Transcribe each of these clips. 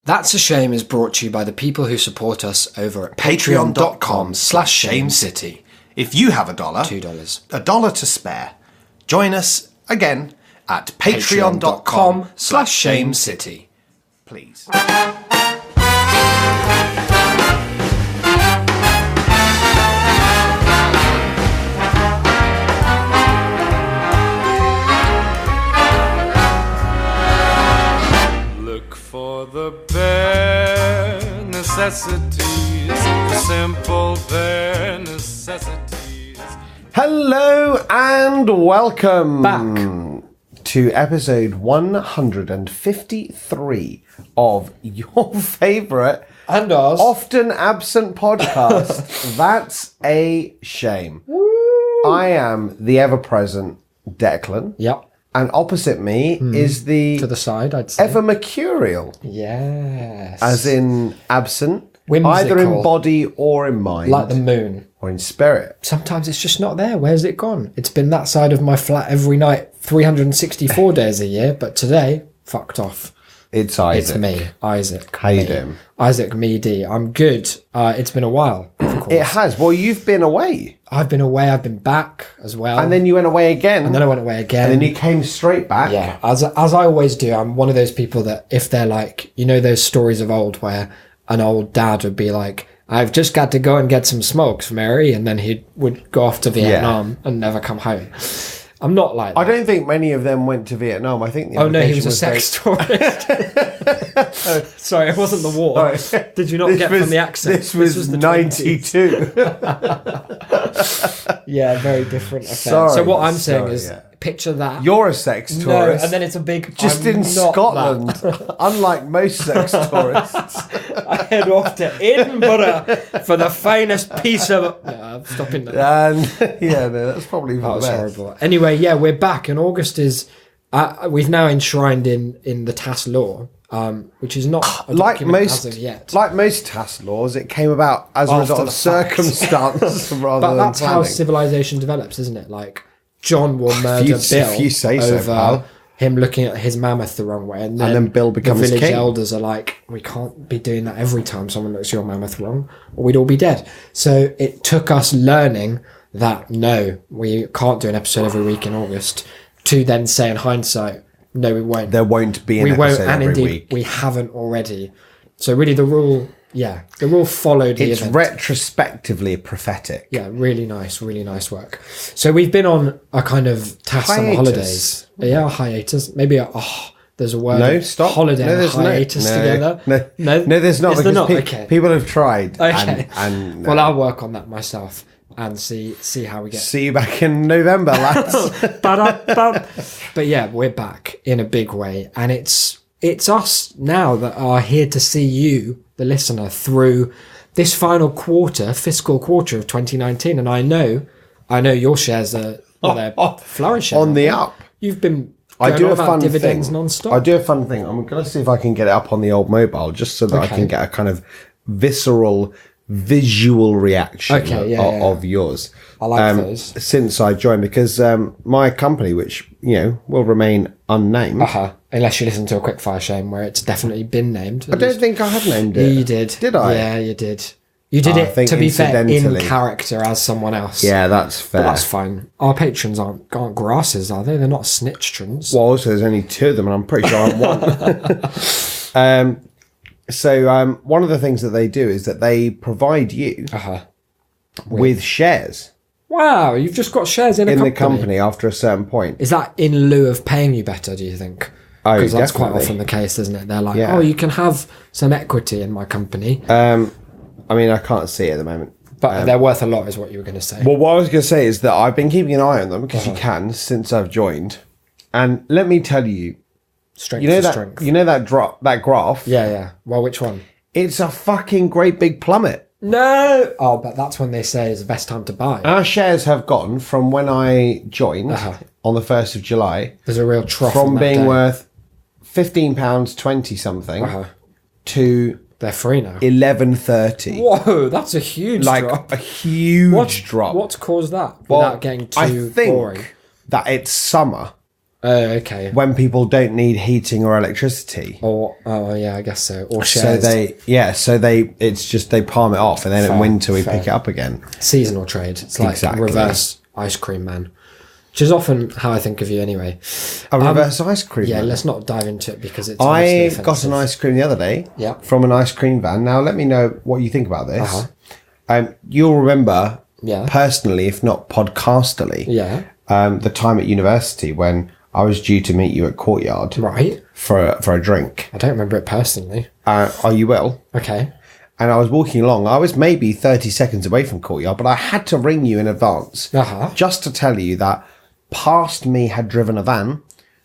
That's a Shame is brought to you by the people who support us over at patreon.com/shamecity. If you have $1, $2. $1 to spare, join us again at patreon.com/shamecity. Please. Look for the bare necessities, the simple bare necessities. Hello and welcome Back. to episode 153 of your favourite And ours. often absent podcast. That's a shame. I am the ever-present Declan, Yep. and opposite me is the To the side, I'd say. ever mercurial, Yes. as in absent, Whimsical. either in body or in mind, Like the moon. or in spirit. Sometimes it's just not there. Where's it gone? It's been that side of my flat every night, 364 days a year, but today, fucked off. It's Isaac. It's me, Isaac. How you Me. doing? Isaac Meady. I'm good. It's been a while, of course. It has. Well, you've been away. I've been away, I've been back as well. And then you went away again. And then I went away again. And then you came straight back. Yeah, as I always do, I'm one of those people that if they're like, you know, those stories of old where an old dad would be like, I've just got to go and get some smokes, Mary, and then he would go off to Vietnam and never come home. I'm not like that. I don't think many of them went to Vietnam. I think the Oh no, he was implication a sex tourist. Sorry, it wasn't the war. Did you not This get was- from the accent? This was the 92. 20s. Yeah, very different affair. Sorry, So what I'm saying sorry, is, yeah. picture that. You're a sex no, tourist. and then it's a big. just I'm in not Scotland. that. Unlike most sex tourists. I head off to Edinburgh for the finest piece of. Yeah, I'm stopping that. And yeah, no, that's probably for That the was best. horrible. Anyway, yeah, we're back, and August is. We've now enshrined in the TAS law, which is not a Like document most, as of yet. like most TAS laws, it came about as a After result of the fact. circumstance rather But than that's how planning. civilization develops, isn't it? Like John will murder you- Bill if you say so, over pal. him looking at his mammoth the wrong way, and then Bill becomes the village king. elders are like, we can't be doing that every time someone looks at your mammoth wrong, or we'd all be dead. So it took us learning that no, we can't do an episode every week in August. To then say in hindsight, no, we won't. There won't be an We won't, episode and every indeed week. we haven't already. So really, the rule followed the It's event. retrospectively prophetic. Yeah, really nice work. So we've been on a kind of TAS summer Hiatus. holidays. Yeah, hiatus. Maybe there's a word. No, of stop. Holiday No, and there's hiatus together. No, there's not. Is there because not? Okay. People have tried. Okay. And Well, I'll work on that myself and see how we get. see you back in November, lads. But yeah, we're back in a big way, and it's us now that are here to see you, the listener, through this final fiscal quarter of 2019. And I know your shares are they're flourishing On the aren't up. they? You've been. I going do on a about fun dividends thing. non-stop. I do a fun thing. I'm going to see if I can get it up on the old mobile, just so that I Okay. can get a kind of visceral, visual reaction Okay, yeah. of yours. I like those. Since I joined, because my company, which will remain unnamed. Unless you listen to a quickfire shame where it's definitely been named. I don't think I have named it. You did. Did I? Yeah, you did. You did I it, think to be fair, in incidentally. character as someone else. Yeah, that's fair. But that's fine. Our patrons aren't grasses, are they? They're not snitchtrons. Well, also, there's only 2 of them, and I'm pretty sure I'm one. So one of the things that they do is that they provide you with shares Wow, you've just got shares in a in company. the company after a certain point. Is that in lieu of paying you better, do you think? Oh, Because that's quite definitely. often the case, isn't it? They're like, Yeah. oh, you can have some equity in my company. I mean, I can't see it at the moment. But they're worth a lot, is what you were going to say. Well, what I was going to say is that I've been keeping an eye on them, because you can, since I've joined. And let me tell you, Strength you know to that strength. that graph? Yeah. Well, which one? It's a fucking great big plummet. No! Oh, but that's when they say is the best time to buy. Our shares have gone from when I joined Uh-huh. on the 1st of July, There's a real trough on from that being day. worth £15.20 something Uh-huh. to They're free now. £11.30. Whoa, that's a huge Like drop. a huge drop. What's caused that? Well, Without getting too I think boring. that it's summer, Okay. when people don't need heating or electricity. Or yeah, I guess so. Or So shares. it's just they palm it off, and then in winter we pick it up again. Seasonal trade. It's like Exactly. reverse ice cream man, which is often how I think of you anyway. A reverse ice cream. Yeah, man. let's not dive into it because it's. I mostly got an offensive. ice cream the other day. Yeah. From an ice cream van. Now let me know what you think about this. Uh-huh. You'll remember, Yeah. personally, if not podcasterly, Yeah. the time at university when I was due to meet you at Courtyard Right. for a drink. I don't remember it personally. You will. Okay. And I was walking along. I was maybe 30 seconds away from Courtyard, but I had to ring you in advance Uh-huh. just to tell you that past me had driven a van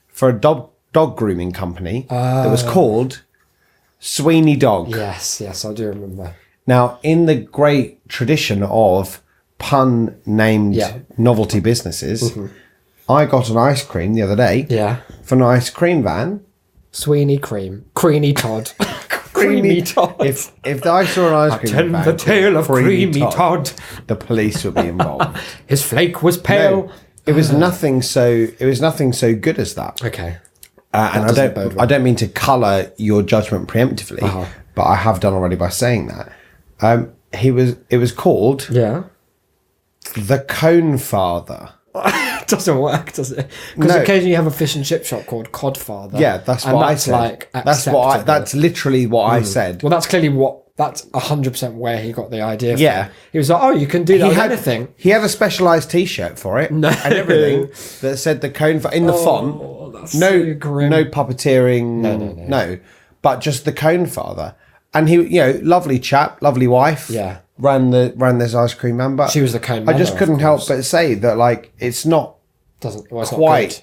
for a dog grooming company that was called Sweeney Dog. Yes, I do remember. Now, in the great tradition of pun-named Yeah. novelty businesses, I got an ice cream the other day Yeah. from an ice cream van. Sweeney Cream. Creamy Todd. Creamy Todd. If I saw an ice cream Attend van the called tale of Creamy Todd. the police would be involved. His flake was pale. No, it was nothing so good as that. Okay. And doesn't bode well. I don't mean to colour your judgment preemptively, but I have done already by saying that. It was called Yeah. the Cone Father. It doesn't work, does it? Because No. occasionally you have a fish and chip shop called Codfather. Yeah, that's and what I that's said. like That's acceptable. literally what I said. Well, that's clearly that's 100% where he got the idea from. Yeah. He was like, oh, you can do that with anything. He had a specialised T-shirt for it and everything that said the Cone Father in the font. That's No, so grim. no puppeteering. No, but just the Cone Father. And he, lovely chap, lovely wife. Yeah. ran this ice cream man, but She was the Cone I mother, just of couldn't help course. but say that, like, it's not It's not quite. good.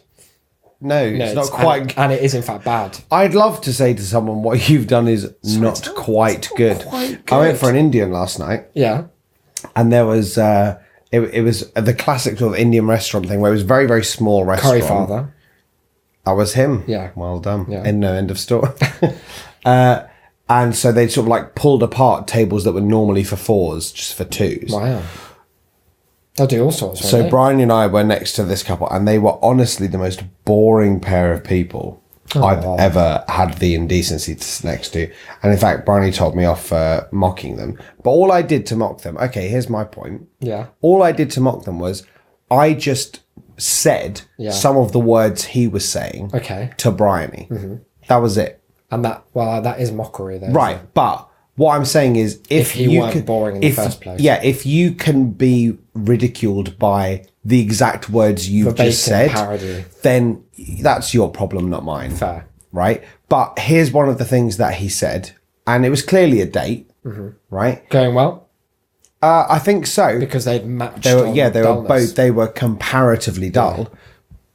No, it's not quite. And it is, in fact, bad. I'd love to say to someone, what you've done is not quite good. I went for an Indian last night, Yeah. and there was it was the classic sort of Indian restaurant thing where it was very, very small restaurant. Curry Father. That was him. Yeah. Well done. Yeah. And no end of story. And so they'd sort of like pulled apart tables that were normally for fours, just for twos. Wow. They'll do all sorts. won't So they? Brian and I were next to this couple, and they were honestly the most boring pair of people I've ever had the indecency to sit next to. And in fact, Brian told me off for mocking them. But all I did to mock them, okay, here's my point. Yeah. All I did to mock them was I just said some of the words he was saying Okay. to Bryony. That was it. And that is mockery, though. Right, but what I'm saying is, if he you weren't can, boring in the first place. yeah, if you can be ridiculed by the exact words you've Verbatim just said, parody. then that's your problem, not mine. Fair. Right? But here's one of the things that he said, and it was clearly a date, right? Going well? I think so. Because they'd matched They were, on yeah, they were dullness. both. They were comparatively dull.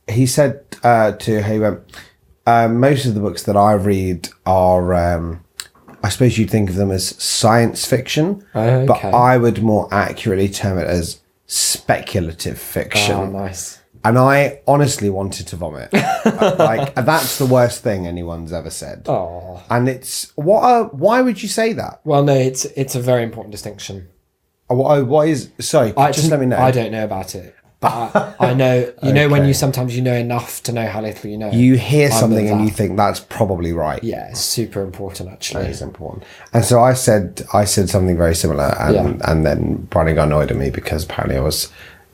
He said to her, he went, most of the books that I read are, I suppose you'd think of them as science fiction, Okay. but I would more accurately term it as speculative fiction. Oh, nice. And I honestly wanted to vomit. Like, that's the worst thing anyone's ever said. Oh. And it's why would you say that? Well, no, it's a very important distinction. What is? Sorry, just let me know. I don't know about it. But I know, you know, when you sometimes you know enough to know how little you know. You hear I'm something with and that. you think that's probably right. Yeah, it's super important, actually. That is important. And so I said something very similar, and then Brian got annoyed at me because apparently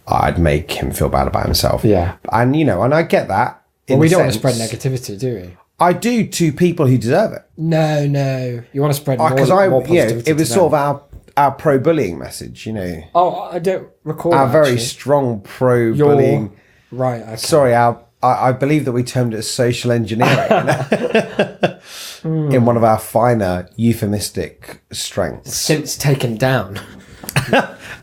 I'd make him feel bad about himself. Yeah. And and I get that. Well, in we a don't want to sense. spread negativity, do we? I do to people who deserve it. No. You want to spread more, Because more positivity. it was to sort them. of our pro-bullying message, Oh, I don't recall. our that, very actually. strong pro-bullying. Right. Okay. Sorry, I believe that we termed it social engineering in one of our finer euphemistic strengths. Since taken down.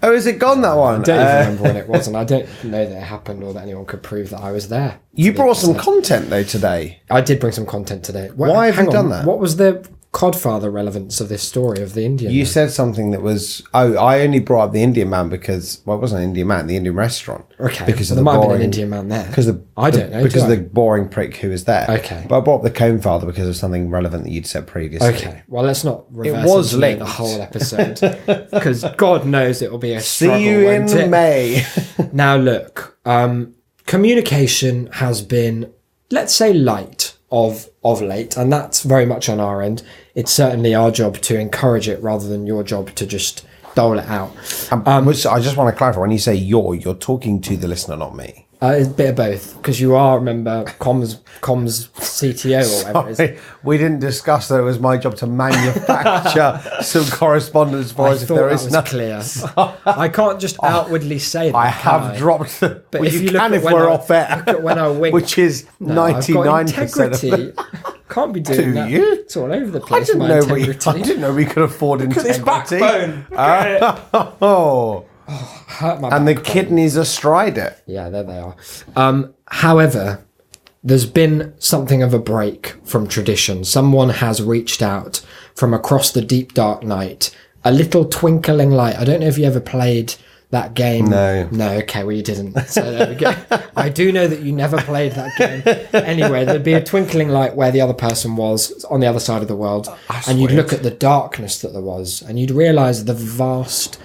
Oh, is it gone, that one? I don't even remember when it was, and I don't know that it happened or that anyone could prove that I was there. You brought some content, though, today. I did bring some content today. Why have hang you on, done that? What was the Codfather relevance of this story of the Indian? You man? said something that was... Oh, I only brought up the Indian man because... Well, it wasn't an Indian man, the Indian restaurant. Okay, Because there of the might have been boring... an Indian man there. Because I don't know. Because do of I? the boring prick who was there. Okay. But I brought up the Cone Father because of something relevant that you'd said previously. Okay, well, let's not reverse was engineer the linked. whole episode because God knows it will be a struggle. See you in won't it? May. Now, look, communication has been let's say, light of late, and that's very much on our end. It's certainly our job to encourage it rather than your job to just dole it out. Which I just want to clarify, when you say you're talking to the listener, not me. It's a bit of both, because you are, remember, comms CTO or whatever it is. Sorry, we didn't discuss that it was my job to manufacture some correspondence for I us if thought there that is was none. clear. I can't just outwardly say that. I can have dropped the... But Well, if you you look can at if when we're I- off air. look at when I wink. Which is No, I've got 99% of integrity. the... Can't be doing Do that. you? It's all over the I place. didn't my know integrity. I didn't know we could afford integrity. This backbone. Look at it. Oh, Hurt my and the backbone. kidneys astride it. Yeah, there they are. However, there's been something of a break from tradition. Someone has reached out from across the deep dark night. A little twinkling light. I don't know if you ever played that game. No. No, okay, well you didn't. So there we go. I do know that you never played that game. Anyway, there'd be a twinkling light where the other person was on the other side of the world. And you'd look at the darkness that there was and you'd realise the vast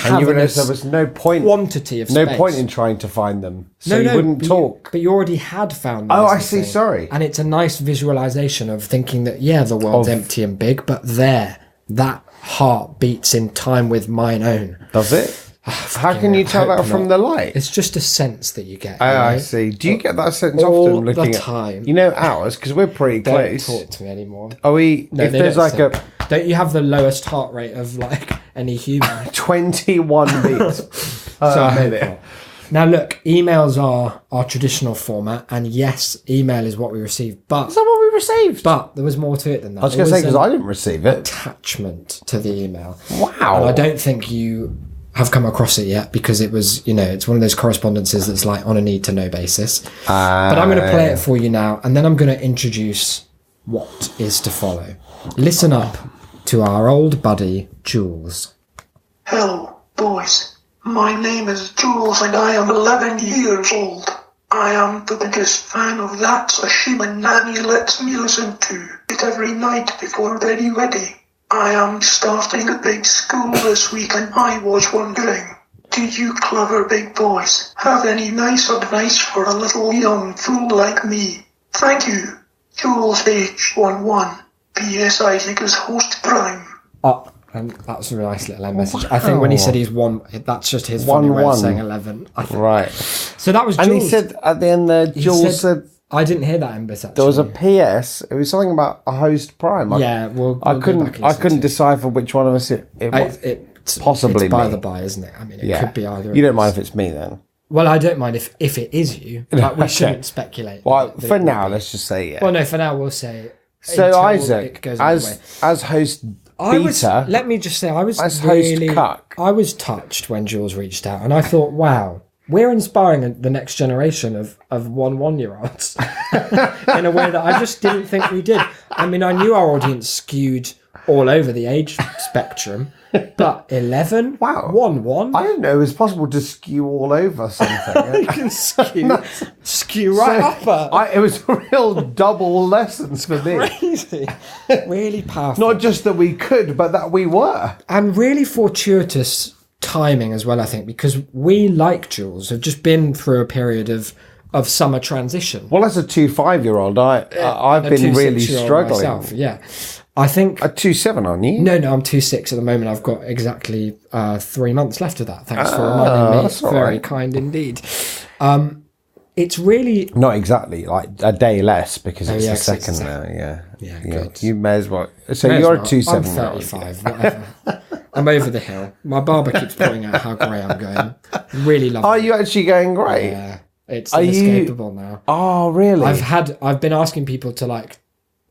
And you realised cavernous there was no point, quantity of no space. point in trying to find them. So you wouldn't but talk. but you already had found. Oh, these, I see, sorry. And it's a nice visualization of thinking that the world's empty and big, but that heart beats in time with mine own. Does it? How can you tell hope that from not. the light? It's just a sense that you get. Oh, you know? I see. Do you get that sense All often looking the at time. You know ours because we're pretty Don't close. talk to me anymore. Are we? No, if they there's don't like think. a Don't you have the lowest heart rate of like any human? 21 beats So I per hope minute. not. Now look, emails are our traditional format, and yes, email is what we receive, but Is that what we received? but there was more to it than that. I was going to say because I didn't receive it. attachment to the email. Wow. And I don't think you have come across it yet because it was, it's one of those correspondences that's like on a need to know basis. But I'm going to play it for you now, and then I'm going to introduce what is to follow. Listen up to our old buddy, Jules. Hello, boys. My name is Jules and I am 11 years old. I am the biggest fan of That's a Shame Nanny lets me listen to it every night before Ready Ready. I am starting a big school this week and I was wondering, do you clever big boys have any nice advice for a little young fool like me? Thank you. Jules H11. P.S. Isaac is host prime. And that's a nice little end message. I think when he said he's one, that's just his funny way of 1-1. saying 11. I think. Right. So that was Jules. And he said at the end there, Jules said I didn't hear that in bit actually. there was a PS. It was something about a host prime. Yeah, we'll I go back couldn't. and I listen couldn't to it. decipher which one of us it was. It's Possibly it's by me. the by, isn't it? I mean, it Yeah. could be either. You of don't mind us. if it's me then. Well, I don't mind if it is you, but we Okay. shouldn't speculate. Well, that for it will now, be. let's just say yeah. Well, no, for now we'll say. So until Isaac, it goes either way. as host I was. Beta, Let me just say, I was as host really. cuck. I was touched when Jules reached out, and I thought, wow, we're inspiring the next generation of 1-1-year-olds in a way that I just didn't think we did. I mean, I knew our audience skewed all over the age spectrum, but 11, Wow. 1-1. I didn't know it was possible to skew all over something. You can skew right up. It was a real double lessons for me. Crazy, really powerful, Not just that we could, but that we were. and really fortuitous timing as well. I think because we, like Jules, have just been through a period of summer transition. Well, as a 2-5-year-old, I've A been really 2-6-year-old struggling. myself, yeah, I think. A 2-7, aren't you? No, I'm 2-6 at the moment. I've got exactly 3 months left of that. Thanks for reminding me. that's all Very right. kind indeed. It's really Not exactly, like a day less because it's yeah, the 'cause it's second the now. Yeah, Yeah, good. You may as well. So May as you're well. a 2-7. I'm 35, whatever. I'm over the hill. My barber keeps pointing out how grey I'm going. Really love Are it. you actually going great? Yeah, it's Are you- inescapable now. Oh, really? I've been asking people to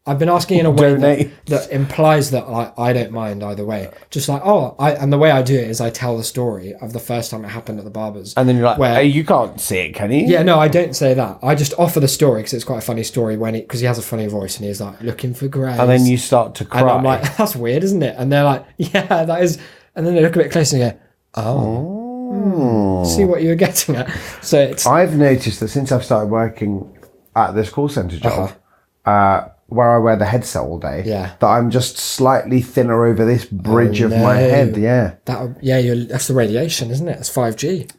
I've been asking in a way Donate. that implies that I don't mind either way. Just like, and the way I do it is I tell the story of the first time it happened at the barber's. And then you're like, where- hey, you can't see it, can you? Yeah, no, I don't say that. I just offer the story because it's quite a funny story because he has a funny voice and he's like, looking for greys. And then you start to cry. And I'm like, that's weird, isn't it? And they're like, yeah, that is. And then they look a bit closer and go, see what you were getting at. So it's. I've noticed that since I've started working at this call centre job, where I wear the headset all day, Yeah. that I'm just slightly thinner over this bridge of my no. head. Yeah. That's the radiation, isn't it? It's 5G.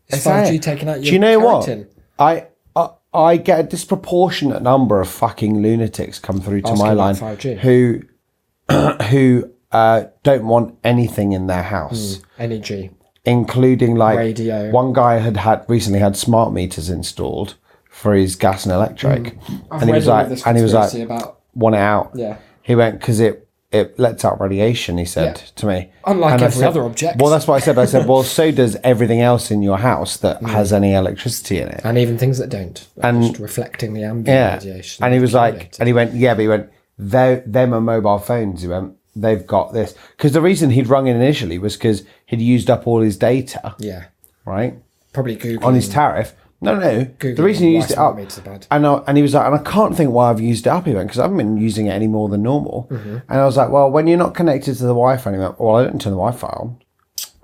It's Is that 5G it? taking out your Do you know keratin. what? I get a disproportionate number of fucking lunatics come through to Asking my about line 5G. who don't want anything in their house, Energy. including like Radio. one guy had recently had smart meters installed for his gas and electric, and he was like, about want it out. Yeah. He went because it lets out radiation. He said to me, Unlike And I every said- other object. Well, that's what I said. I said, well, so does everything else in your house that has any electricity in it. and even things that don't. And- just reflecting the ambient Yeah. radiation. And he was like, Accumulated. and he went, yeah, but he went, them are mobile phones. He went, they've got this. Because the reason he'd rung in initially was because he'd used up all his data, yeah, right, probably Google on his tariff. No. Google The reason he why used it smart up, meters are bad. and he was like, and I can't think why I've used it up. He went, because I haven't been using it any more than normal. And I was like, well, when you're not connected to the Wi-Fi, and he went, well, I didn't turn the Wi-Fi on.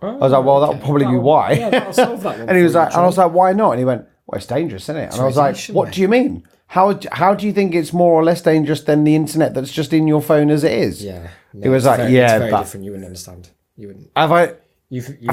I was like, well, that'll probably be why. Yeah, that'll solve that one. And he was for you, like, and I was like, why not? And he went, well, it's dangerous, isn't it? And I was like, radiation, what mate. do you mean? How do you think it's more or less dangerous than the internet that's just in your phone as it is? Yeah, no, It was it's like, very, yeah, it's very but- different. You wouldn't understand. You wouldn't. Have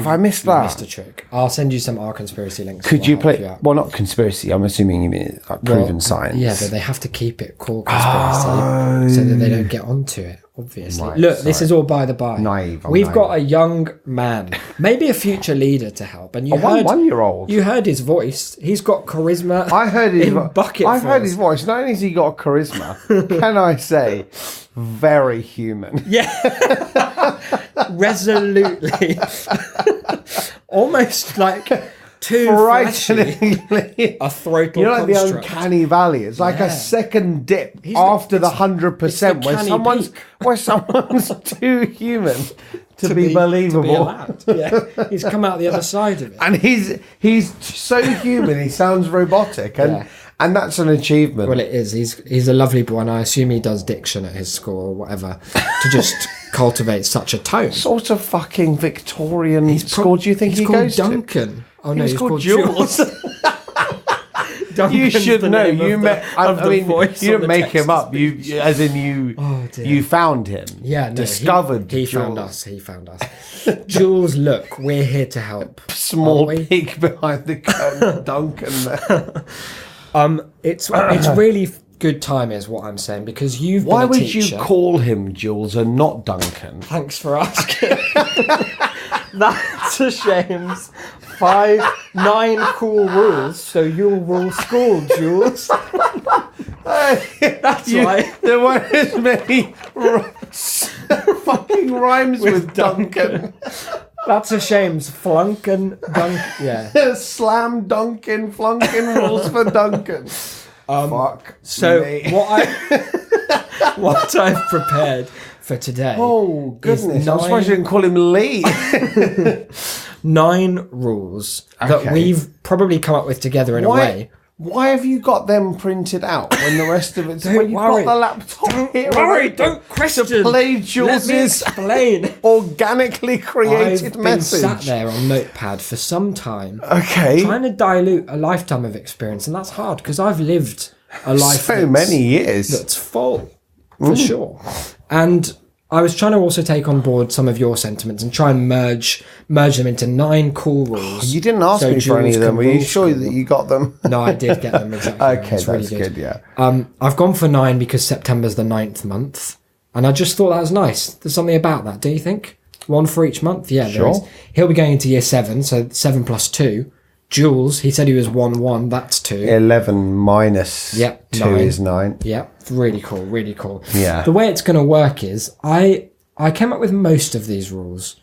I missed that? Missed a trick. I'll send you some R conspiracy links. Could that you will help play? out. Well, not conspiracy. I'm assuming you mean like proven science. Yeah, but they have to keep it core conspiracy so that they don't get onto it. Obviously, Right, look, this is all by the by. Naive, I'm We've naive. got a young man, maybe a future leader to help, and you A heard 1-year-old. You heard his voice. He's got charisma. I heard his in bucket. I've heard his voice. Not only has he got charisma, can I say, very human. resolutely, almost like too flashy. Frighteningly. A throatal You know, like the construct. uncanny valley. It's like Yeah. a second dip He's after the it's 100%, the where canny someone's peak. too human to be To believable. be allowed. Yeah, he's come out the other side of it. And he's so human. He sounds robotic, and Yeah. and that's an achievement. Well, it is. He's a lovely boy, and I assume he does diction at his school or whatever to just cultivate such a tone. Sort of fucking Victorian Prob- school. Do you think he's he called goes to? Duncan? Oh no, He's he's called called Jules. Jules. You Duncan's should the know. name You of met. the- of I the mean, voice you on didn't the make him text up. You, as in you. Oh, dear. You found him. Yeah, no, discovered. He found Jules. us. He found us. Jules, look, we're here to help. Small Aren't we? peek behind the curtain, Duncan. There. It's really good time, is what I'm saying, because you've Why been a would teacher. you call him Jules and not Duncan? Thanks for asking. That's a shame. 9 cool rules, so you'll rule school, Jules. That's right. There weren't as many fucking rhymes with Duncan. That's a shame. Flunkin' Dunk. Yeah. Slam Duncan, flunking rules for Duncan. Fuck. So me. what I've prepared for today. Oh goodness! is I'm surprised you didn't call him Lee. 9 rules that Okay. we've probably come up with together in a way. Why have you got them printed out when the rest of it's when you've worry. got the laptop here? Worry, don't question. To play Let me Jules's explain. organically created I've been message. sat there on Notepad for some time, Okay. trying to dilute a lifetime of experience, and that's hard because I've lived a life So that's- many years. that's full, for sure. And I was trying to also take on board some of your sentiments and try and merge them into 9 cool rules. You didn't ask so me for any Jules of them. can Were you rule sure school. that you got them? No, I did get them exactly. Okay, It's really that's good. Yeah. I've gone for 9 because September's the 9th month, and I just thought that was nice. There's something about that, do you think? 1 for each month? Yeah, there Sure. is. He'll be going into year 7, so 7 plus 2. Jules, he said he was 1-1, that's 2. 11 minus Yep, 2 9. is 9. Yeah, really cool, really cool. Yeah. The way it's going to work is I came up with most of these rules,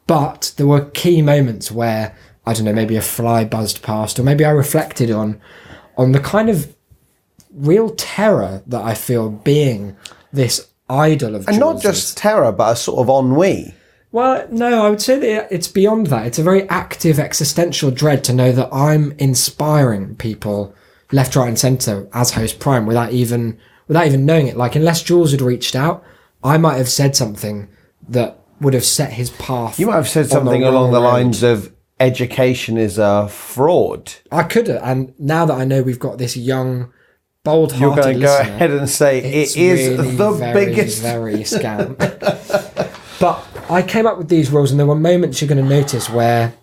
but there were key moments where, I don't know, maybe a fly buzzed past, or maybe I reflected on the kind of real terror that I feel being this idol of And not Jules's. just terror, but a sort of ennui. Well, no, I would say that it's beyond that. It's a very active existential dread to know that I'm inspiring people left, right, and centre as host prime without even knowing it. Like, unless Jules had reached out, I might have said something that would have set his path. You might have said on something wrong along the road. lines of education is a fraud. I could have, and now that I know we've got this young, bold-hearted You're going to go listener, ahead and say it's it is really the very, biggest. very scam. But I came up with these rules, and there were moments you're going to notice where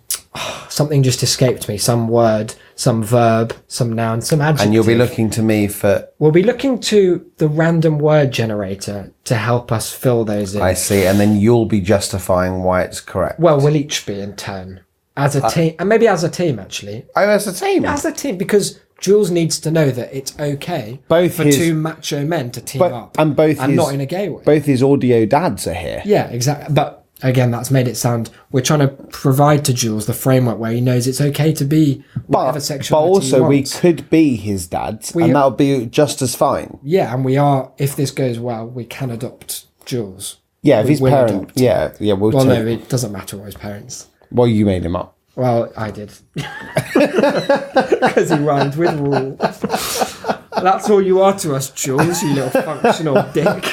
something just escaped me. Some word, some verb, some noun, some adjective. And you'll be looking to me for... We'll be looking to the random word generator to help us fill those in. I see. And then you'll be justifying why it's correct. Well, we'll each be in turn. As a team. And maybe as a team, actually. Oh, as a team? As a team, because Jules needs to know that it's okay for two macho men to team up. And not in a gay way. Both his audio dads are here. Yeah, exactly. But again, that's made it sound... We're trying to provide to Jules the framework where he knows it's okay to be whatever sexuality But also, he we wants. could be his dads, and that would be just as fine. Yeah, and we are... If this goes well, we can adopt Jules. Yeah, if We his will parents... adopt. Yeah, we'll Well, take... no, it doesn't matter what his parents... Well, you made him up. Well, I did. Because he rhymed with rule. That's all you are to us, Jules, you little functional dick.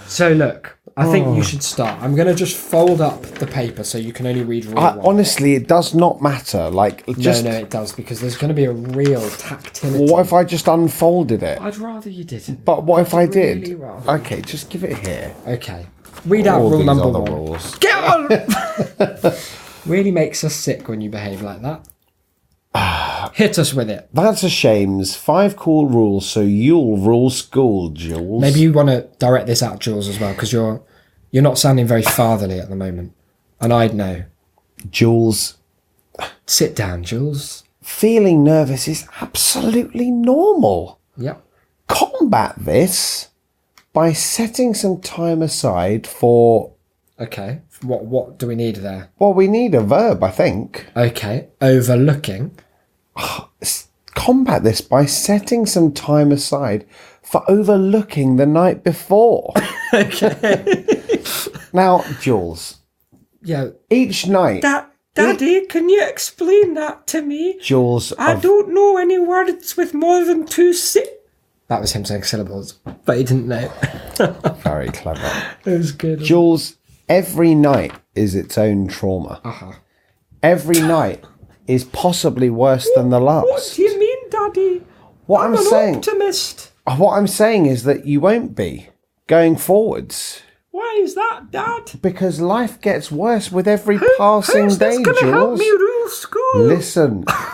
So look, I think you should start. I'm going to just fold up the paper so you can only read rule one. Honestly, it does not matter. Like, just... No, it does, because there's going to be a real tactility. What if I just unfolded it? I'd rather you didn't. But what if I did? really rather. Okay, just give it here. Okay. Read out All rule these number other one. rules. Get on! Really makes us sick when you behave like that. Hit us with it. That's a shame's 5 cool rules so you'll rule school, Jules. Maybe you want to direct this out, Jules, as well, because you're not sounding very fatherly at the moment. And I'd know. Jules, Sit down, Jules. feeling nervous is absolutely normal. Yep. Combat this by setting some time aside for... Okay. What do we need there? Well, we need a verb, I think. Okay. Overlooking. Combat this by setting some time aside for overlooking the night before. Okay. Now, Jules, Yeah. each night... Daddy, can you explain that to me? Jules, don't know any words with more than 2 That was him saying syllables, but he didn't know. very clever. It was good. Jules, every night is its own trauma. Every night is possibly worse than the last. What do you mean, Daddy? What I'm saying, optimist. what I'm saying is that you won't be going forwards Why is that, Dad? because life gets worse with every passing day, Jules. rule school?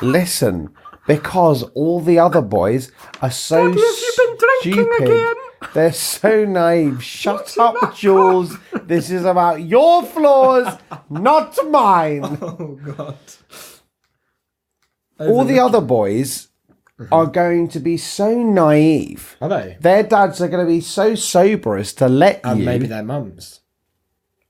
Listen, because all the other boys are so Daddy, have you been drinking stupid. again? They're so naive. Shut up, Jules. This is about your flaws, not mine. Oh, God. All the other boys are going to be so naive. Are they? Their dads are going to be so sober as to let And you. maybe their mums.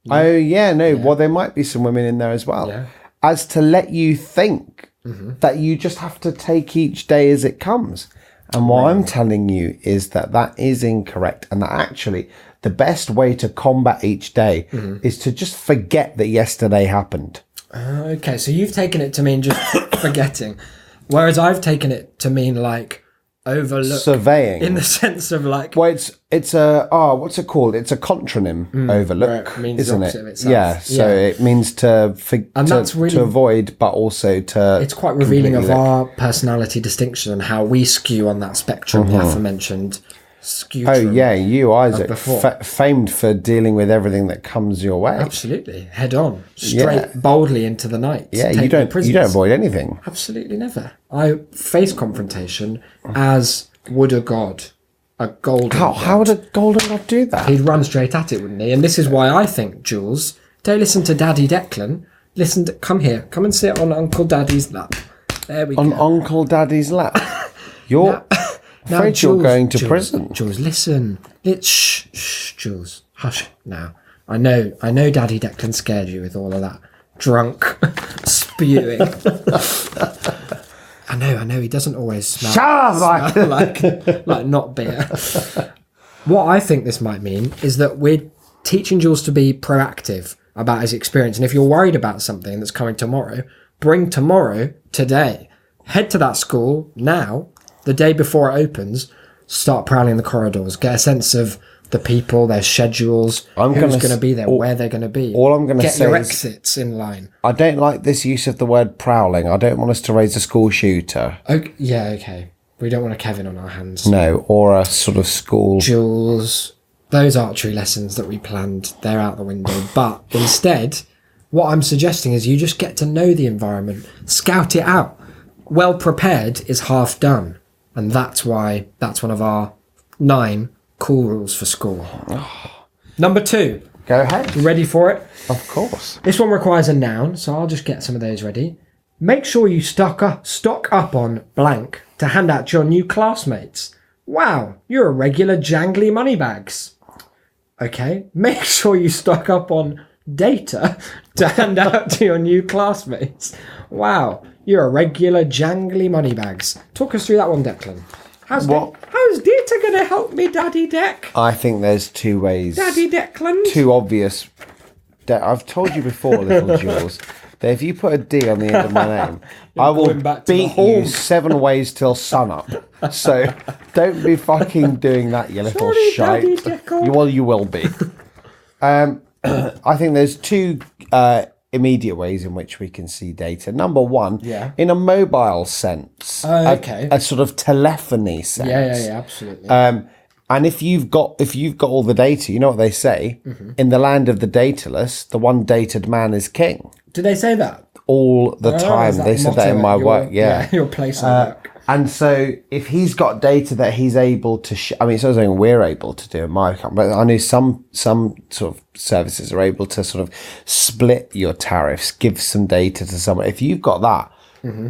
Oh, yeah, no. Well, there might be some women in there as well. Yeah. As to let you think that you just have to take each day as it comes. And what I'm telling you is that that is incorrect. And that actually the best way to combat each day is to just forget that yesterday happened. Okay, so you've taken it to mean just forgetting. Whereas I've taken it to mean like overlook. Surveying. In the sense of like... Well, it's a what's it called? It's a contronym. Overlook, where it means the isn't opposite it? of itself. Yeah. So Yeah. it means to that's really- to avoid, but also to. It's quite revealing of completely look. our personality distinction and how we skew on that spectrum, the aforementioned skew. Oh yeah, you Isaac, before. famed for dealing with everything that comes your way. Absolutely. Head on. Straight, Yeah. boldly into the night. Yeah, Take you the don't prisoners. avoid anything. Absolutely never. I face confrontation as would a god. A golden god. How would a golden god do that? He'd run straight at it, wouldn't he? And this is why I think, Jules, don't listen to Daddy Declan. Come here. Come and sit on Uncle Daddy's lap. There we On go. Uncle Daddy's lap. You're afraid you're going to prison. Jules, listen. Shh, Jules. Hush now. I know Daddy Declan scared you with all of that drunk spewing. I know, he doesn't always smell, smell like not beer. What I think this might mean is that we're teaching Jules to be proactive about his experience. And if you're worried about something that's coming tomorrow, bring tomorrow today. Head to that school now, the day before it opens, start prowling the corridors, get a sense of the people, their schedules, who's going to be there, where they're going to be. all I'm gonna get say your is- exits in line. I don't like this use of the word prowling. I don't want us to raise a school shooter. Okay, yeah, okay. We don't want a Kevin on our hands. No, or a sort of school. Jules, those archery lessons that we planned, they're out the window. But instead, What I'm suggesting is you just get to know the environment, scout it out. Well prepared is half done. And that's why that's one of our 9 cool rules for school. Number 2. Go ahead. You ready for it? Of course. This one requires a noun, so I'll just get some of those ready. Make sure you stock up on blank to hand out to your new classmates. Wow, you're a regular jangly moneybags. Okay, make sure you stock up on data to hand out to your new classmates. Wow, you're a regular jangly moneybags. Talk us through that one, Declan. How's data going to help me, Daddy Deck? I think there's 2 ways. Daddy Declan? 2 obvious. I've told you before, little Jules, that if you put a D on the end of my name, I will going back to the beat you hawk. 7 ways till sunup. So don't be fucking doing that, you little Sorry, shite. Daddy Deckle. Well, you will be. I think there's 2 immediate ways in which we can see data. Number 1, Yeah. in a mobile sense. Okay. A sort of telephony sense. Yeah, absolutely. And if you've got all the data, you know what they say? Mm-hmm. In the land of the dataless, the one dated man is king. Did they say that? All the time. Is that They said that motto in my at your- work. Yeah. your place of work. And so if he's got data that he's able to I mean, it's not something we're able to do in my account, but I know some sort of services are able to sort of split your tariffs, give some data to someone. If you've got that,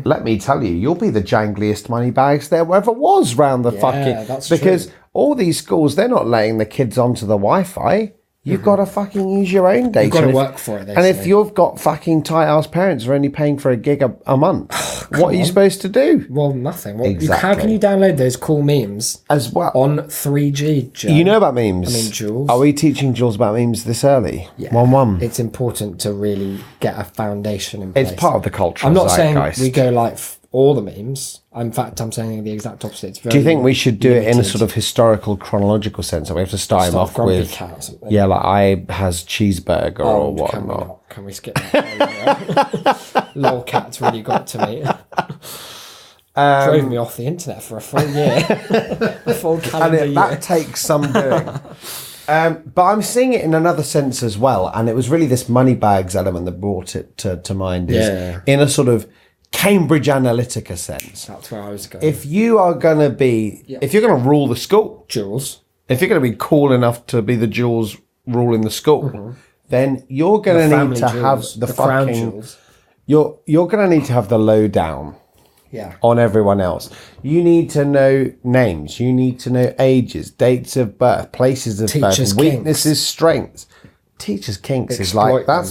let me tell you, you'll be the jangliest money bags there ever was round the fucking... that's because true. all these schools, they're not letting the kids onto the Wi-Fi. You've got to fucking use your own data. You've got to And work for it, they And if say. you've got fucking tight-ass parents who are only paying for a gig a month, what are you supposed to do? Well, nothing. Well, How Exactly. can you download those cool memes As well. on 3G, Joe? You know about memes? I mean, Jules. Are we teaching Jules about memes this early? Yeah. 1-1. It's important to really get a foundation in place. It's part of the cultural I'm not saying zeitgeist. we go like all the memes. In fact, I'm saying the exact opposite. It's very Do you think we should do it in a limited. sort of historical, chronological sense? So we have to start him off Grumpy with, Cat or something? yeah, like I has cheeseburger or Oh, can we whatnot. not? Can we skip that? Lolcat's really got to me. Drove me off the internet for a full year. A full calendar year. That takes some doing. But I'm seeing it in another sense as well. And it was really this money bags element that brought it to mind. Is Yeah. in a sort of Cambridge Analytica sense. That's where I was going. If you are going to be, if you're going to rule the school, Jules. if you're going to be cool enough to be the Jules ruling the school, then you're going to need Family to jewels, have the crown fucking... jewels. You're going to need to have the lowdown Yeah. on everyone else. You need to know names. You need to know ages, dates of birth, places of Teachers' birth, weaknesses, strengths. Teachers' kinks is Exploit like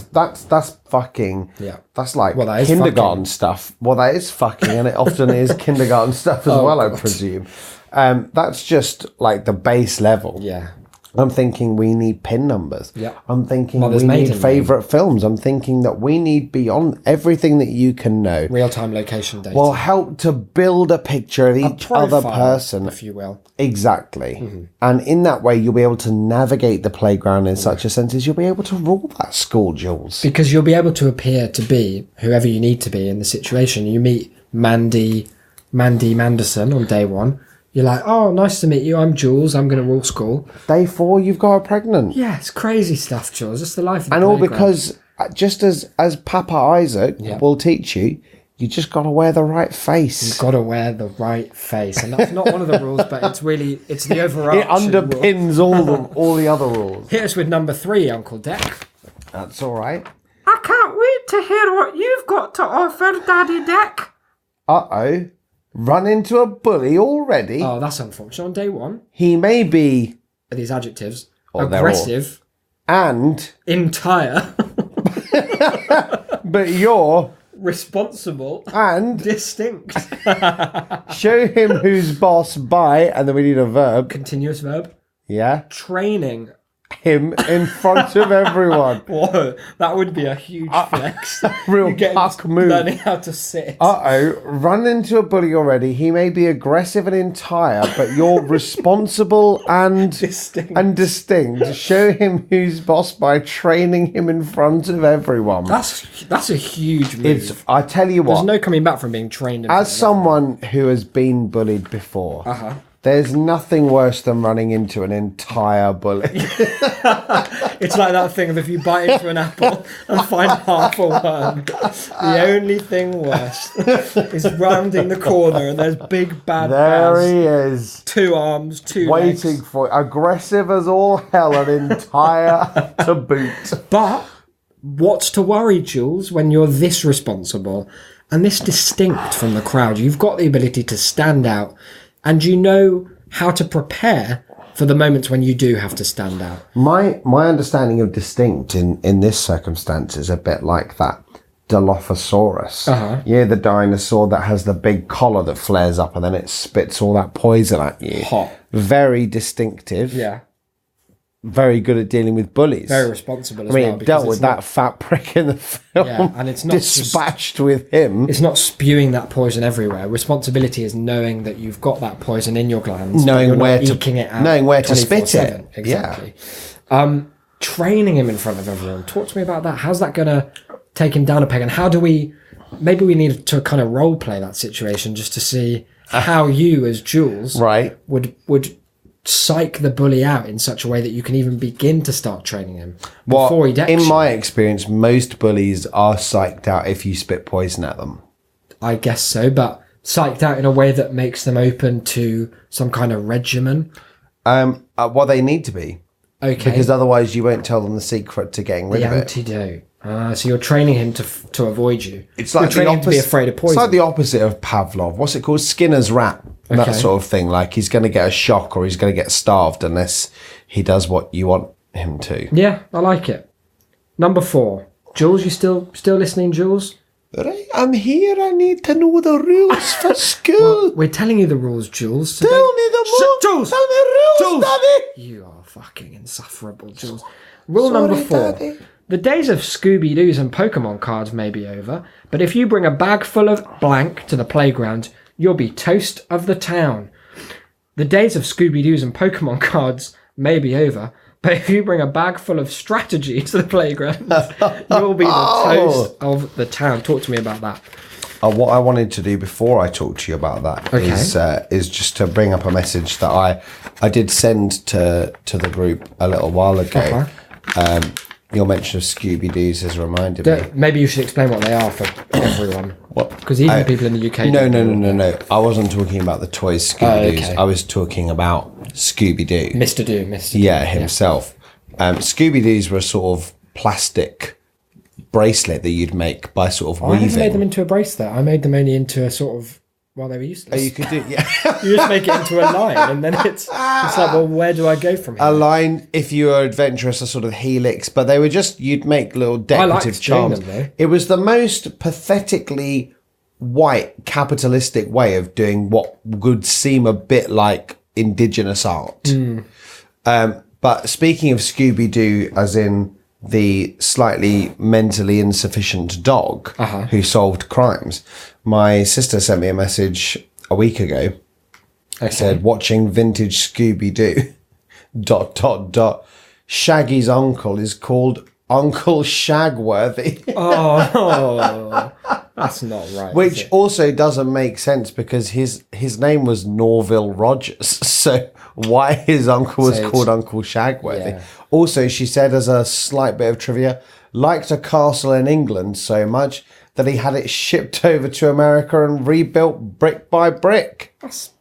that's fucking Yeah. That's like Well, that is kindergarten fucking. stuff. Well, that is fucking, and it often is kindergarten stuff as well. I God. presume. That's just like the base level. Yeah. I'm thinking we need PIN numbers. Yeah. I'm thinking Mother's we need maiden name. favourite films. I'm thinking that we need beyond everything that you can know Real-time location data. will help to build a picture of each other Profile, person. if you will. Exactly. And in that way, you'll be able to navigate the playground in such a sense as you'll be able to rule that school, Jules. Because you'll be able to appear to be whoever you need to be in the situation. You meet Mandy Manderson on day 1. You're like, oh, nice to meet you. I'm Jules. I'm going to rule school. Day 4, you've got her pregnant. Yeah, it's crazy stuff, Jules. It's the life of the And all playground. because, just as Papa Isaac will teach you, you just got to wear the right face. You've got to wear the right face. And that's not one of the rules, but it's the overarching It underpins all the other rules. Hit us with number 3, Uncle Deck. That's all right. I can't wait to hear what you've got to offer, Daddy Deck. Uh-oh. Run into a bully already. Oh, that's unfortunate. On day 1, He may be, these adjectives. Oh, they're all- Aggressive. and, Entire. but you're, Responsible. and, Distinct. show him who's boss by, and then we need a verb. Continuous verb. Yeah. Training. Him in front of everyone. Whoa, that would be a huge flex. Real You get puck move. learning how to sit. Uh-oh, run into a bully already. He may be aggressive and entire, but you're responsible and Distinct. Show him who's boss by training him in front of everyone. That's a huge move. It's, I tell you There's what, no coming back from being trained. In as someone who has been bullied before, There's nothing worse than running into an entire bully. It's like that thing of if you bite into an apple and find half a worm. The only thing worse is rounding the corner and there's big bad There bears. he is, 2 arms, 2 waiting legs. for aggressive as all hell, an entire to boot. But what's to worry, Jules, when you're this responsible and this distinct from the crowd? You've got the ability to stand out and you know how to prepare for the moments when you do have to stand out. My understanding of distinct in this circumstance is a bit like that Dilophosaurus. Yeah, the dinosaur that has the big collar that flares up and then it spits all that poison at you. Hot. Very distinctive. Yeah. Very good at dealing with bullies. Very responsible as I mean, well. it because dealt it's with not- that fat prick in the film. Yeah, and it's not just- dispatched with him. It's not spewing that poison everywhere. Responsibility is knowing that you've got that poison in your glands, but Knowing you're not where to- eking it out, knowing where to spit 24/7. it. Exactly. Training him in front of everyone. Talk to me about that. How's that going to take him down a peg? And how do we? Maybe we need to kind of role play that situation just to see how you, as Jules, Right. would psych the bully out in such a way that you can even begin to start training him Well, before he decks in you. my experience, most bullies are psyched out if you spit poison at them. I guess so, but psyched out in a way that makes them open to some kind of regimen. Well, they need to be. Okay. Because otherwise you won't tell them the secret to getting rid the of it. antidote. So you're training him to avoid you. It's you're like the training him to be opposite- afraid of poison. It's like the opposite of Pavlov. What's it called? Skinner's rat. That Okay. sort of thing. Like he's going to get a shock or he's going to get starved unless he does what you want him to. Yeah, I like it. Number 4. Jules, you still listening, Jules? Right, I'm here. I need to know the rules for school. We're telling you the rules, Jules. So Tell don't- me the Shut- rules. Jules! Tell me rules, Jules! Daddy. You are fucking insufferable, Jules. Rule Sorry, number 4. Daddy. The days of Scooby-Doos and Pokemon cards may be over, but if you bring a bag full of blank to the playground, you'll be toast of the town. The days of Scooby-Doos and Pokemon cards may be over, but if you bring a bag full of strategy to the playground, you'll be the toast of the town. Talk to me about that. What I wanted to do before I talk to you about that is just to bring up a message that I did send to the group a little while ago. Your mention of Scooby-Doo's has reminded me. Maybe you should explain what they are for everyone. What? Because even people in the UK No. don't know. I wasn't talking about the toys Scooby-Doo's. okay. I was talking about Scooby-Doo. Mr. Do, Mr. Yeah, himself. Scooby-Doo's were a sort of plastic bracelet that you'd make by sort of I never weaving. made them into a bracelet. I made them only into a sort of, well, they were useless. You could do, yeah. You just make it into a line, and then it's like, well, where do I go from here? A line, if you were adventurous, a sort of helix, but they were just, you'd make little liked decorative doing charms. them, though. It was the most pathetically white, capitalistic way of doing what would seem a bit like indigenous art. But speaking of Scooby-Doo, as in the slightly mentally insufficient dog who solved crimes, my sister sent me a message a week ago. Okay. Said, watching vintage Scooby-Doo, ... Shaggy's uncle is called Uncle Shagworthy. Oh, that's not right. is Which it? also doesn't make sense because his name was Norville Rogers. So why his uncle was So it's- called Uncle Shagworthy. Yeah. Also, she said, as a slight bit of trivia, liked a castle in England so much that he had it shipped over to America and rebuilt brick by brick. That's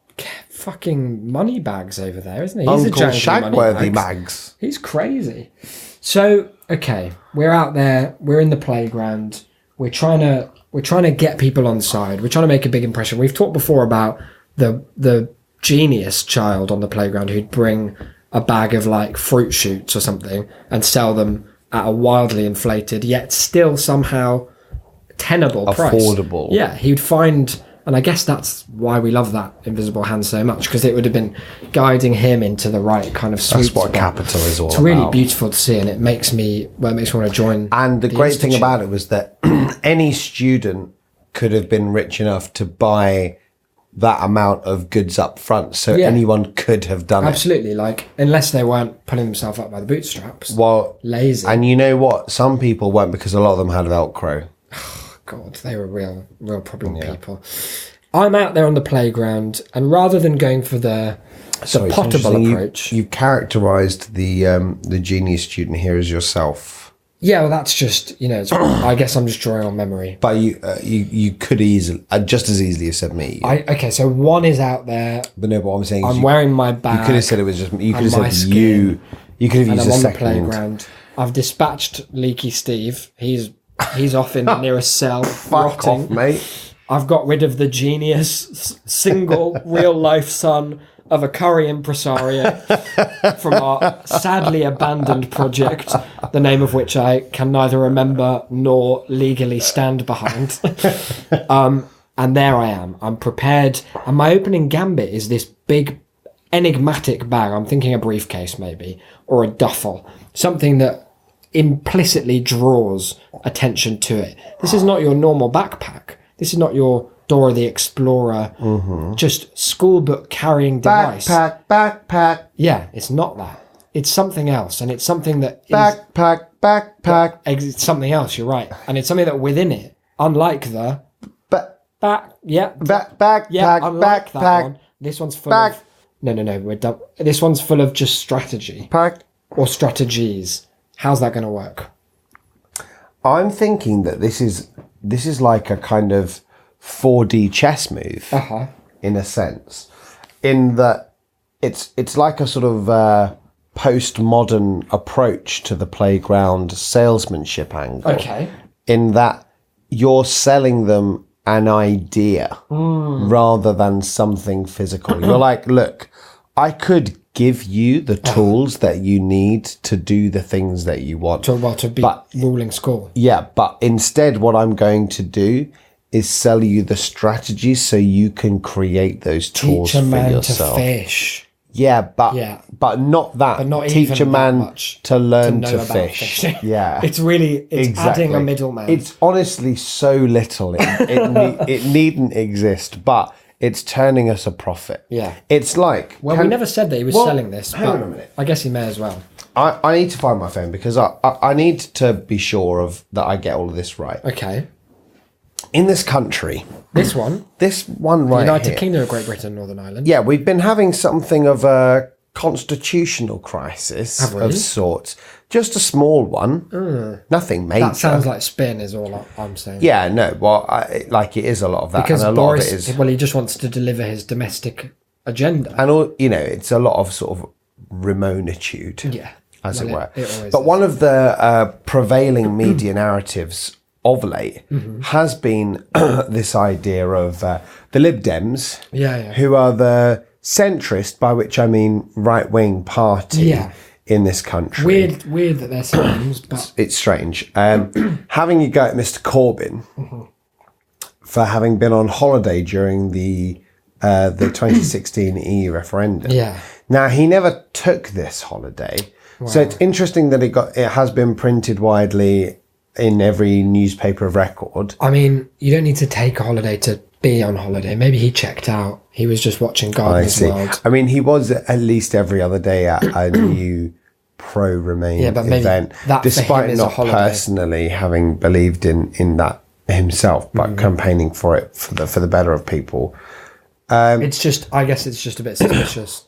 fucking money bags over there, isn't he? Uncle jangly Shagworthy moneybags. Mags. He's crazy. So, okay, we're out there, we're in the playground, we're trying to get people on side, we're trying to make a big impression. We've talked before about the genius child on the playground who'd bring a bag of like fruit shoots or something and sell them at a wildly inflated yet still somehow tenable price. Affordable. Yeah, he'd find, and I guess that's why we love that Invisible Hand so much, because it would have been guiding him into the right kind of sweet That's what spot. capital is all It's really about. beautiful to see, and it makes me want to join. And the great thing institute. about it was that any student could have been rich enough to buy that amount of goods up front. So Yeah. anyone could have done Absolutely, like unless they weren't pulling themselves up by the bootstraps. it. Well, Lazy. and you know what? Some people weren't because a lot of them had Velcro. God, they were real problem people. I'm out there on the playground, and rather than going for the Sorry, it's potable interesting. approach. You characterised the genius student here as yourself, Yeah, well, that's just, I guess I'm just drawing on memory. but you could easily just as easily have said me. Okay, so one is out there. But no, what I'm saying is I'm wearing my bag. you could have said it was just you could and have my said skin, you could have and used I'm a on the second. playground. I've dispatched Leaky Steve. He's off in the nearest cell, Fuck rotting. off, mate. I've got rid of the genius, single, real-life son of a curry impresario from our sadly abandoned project, the name of which I can neither remember nor legally stand behind. And there I am. I'm prepared. And my opening gambit is this big, enigmatic bag. I'm thinking a briefcase, maybe, or a duffel. Something that implicitly draws attention to it. This is not your normal backpack. This is not your Dora the Explorer, just school book carrying device. Backpack. Yeah, it's not that. It's something else, and it's something that is, Backpack. it's something else. You're right, and it's something that within it, unlike the Backpack. unlike that one, this one's full of we're done. This one's full of just strategy or strategies. How's that going to work? I'm thinking that this is like a kind of 4D chess move, in a sense, in that it's like a sort of postmodern approach to the playground salesmanship angle. Okay. In that you're selling them an idea rather than something physical. You're like, look, I could give you the tools that you need to do the things that you want. To be ruling school. Yeah, but instead what I'm going to do is sell you the strategies so you can create those tools Teach a for man yourself. to fish. Yeah, but not that. But not teach even a man that much to learn know to about fish. fishing. Yeah, It's adding a middleman. It's honestly so little. It needn't exist, but it's turning us a profit. Yeah. It's like we never said that he was selling this. Hang but on a minute. I guess he may as well. I need to find my phone because I need to be sure of that I get all of this right. Okay. In this country, This one, this one right United here, Kingdom of Great Britain, Northern Ireland. yeah, we've been having something of a constitutional crisis Have we? of sorts. Just a small one. Nothing major. That sounds like spin, is all I'm saying. Yeah, no. Well, it is a lot of that, Because and a lot Boris, of it is, he just wants to deliver his domestic agenda. and all it's a lot of sort of Ramonitude, Yeah. as Well, it were. it always But is. one of the prevailing media narratives of late Mm-hmm. has been this idea of the Lib Dems, Yeah. who are the centrist, by which I mean right-wing party Yeah. in this country. Weird that they're names, but It's strange. Having a go at Mr. Corbyn for having been on holiday during the 2016 EU referendum. Yeah. Now he never took this holiday, so it's interesting that it has been printed widely in every newspaper of record. I mean, you don't need to take a holiday to be on holiday. Maybe he checked out. He was just watching I Gardener's see. World. I mean, he was at least every other day at a new pro-Remain Yeah, but maybe event, that for him despite is a not holiday. personally having believed in that himself, but campaigning for it for the better of people. It's just, I guess it's just a bit suspicious.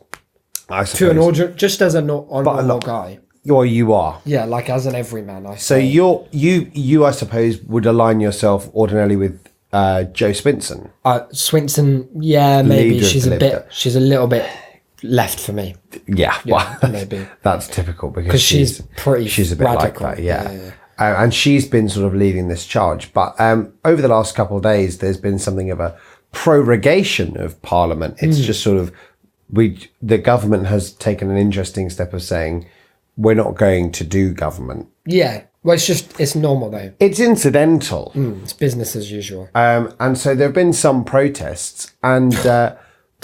I To an suppose. order, just as a normal guy. Or you are. Yeah, like as an everyman, I So say. you I suppose would align yourself ordinarily with Joe Swinson. Swinson, yeah, maybe Leader of she's the a Lib bit. Dem. She's a little bit left for me Yeah, well, maybe. that's typical because 'Cause she's pretty she's a bit radical. like that. Yeah. Yeah. And she's been sort of leading this charge. But over the last couple of days, there's been something of a prorogation of Parliament. It's just sort of the government has taken an interesting step of saying we're not going to do government. Yeah, well, it's normal though. It's incidental. It's business as usual. And so there have been some protests, and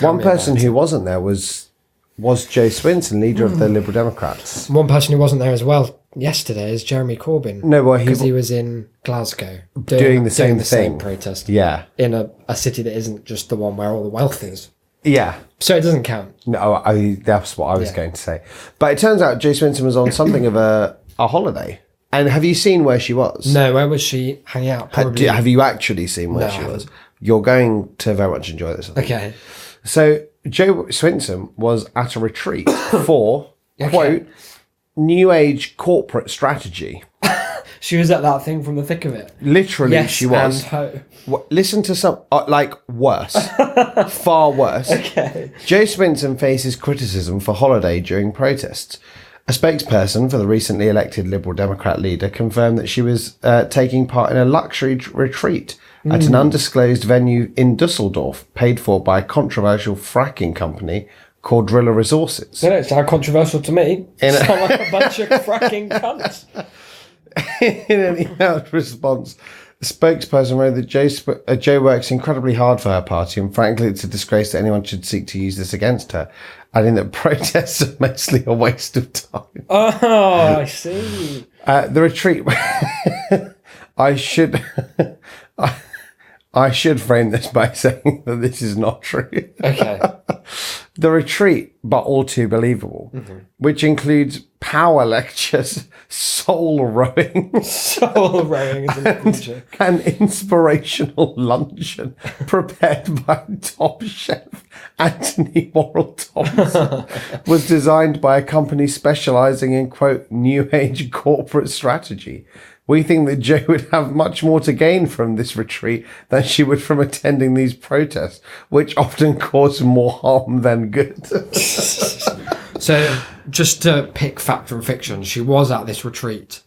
one me person who wasn't there was Joe Swinson, leader of the Liberal Democrats. One person who wasn't there as well yesterday is Jeremy Corbyn. No, well, because he was in Glasgow doing the same thing. protest. Yeah, in a city that isn't just the one where all the wealth is. yeah. So it doesn't count. No, that's what I was Yeah. going to say. But it turns out Joe Swinson was on something of a holiday. And have you seen where she was? No, where was she hanging out? Probably. Have you actually seen where No, she I was? haven't. You're going to very much enjoy this. I think. Okay. So Joe Swinson was at a retreat for, quote, New Age corporate strategy. She was at that thing from the thick of it. Literally, Yes, she was. and Listen to some, worse. Far worse. Okay. Joe Swinson faces criticism for holiday during protests. A spokesperson for the recently elected Liberal Democrat leader confirmed that she was taking part in a luxury retreat at an undisclosed venue in Dusseldorf, paid for by a controversial fracking company called Driller Resources. They don't sound controversial to me. In a- Sound like a bunch of fracking cunts. In an emailed response, the spokesperson wrote that Joe works incredibly hard for her party, and frankly, it's a disgrace that anyone should seek to use this against her, adding that protests are mostly a waste of time. Oh, I see. The retreat. I should frame this by saying that this is not true. Okay. The retreat, but all too believable, which includes power lectures, soul rowing, Soul rowing is an adventure. an inspirational luncheon prepared by top chef Anthony Worrell Thompson, was designed by a company specialising in, quote, New Age corporate strategy. We think that Jo would have much more to gain from this retreat than she would from attending these protests, which often cause more harm than good. So, just to pick fact from fiction, she was at this retreat,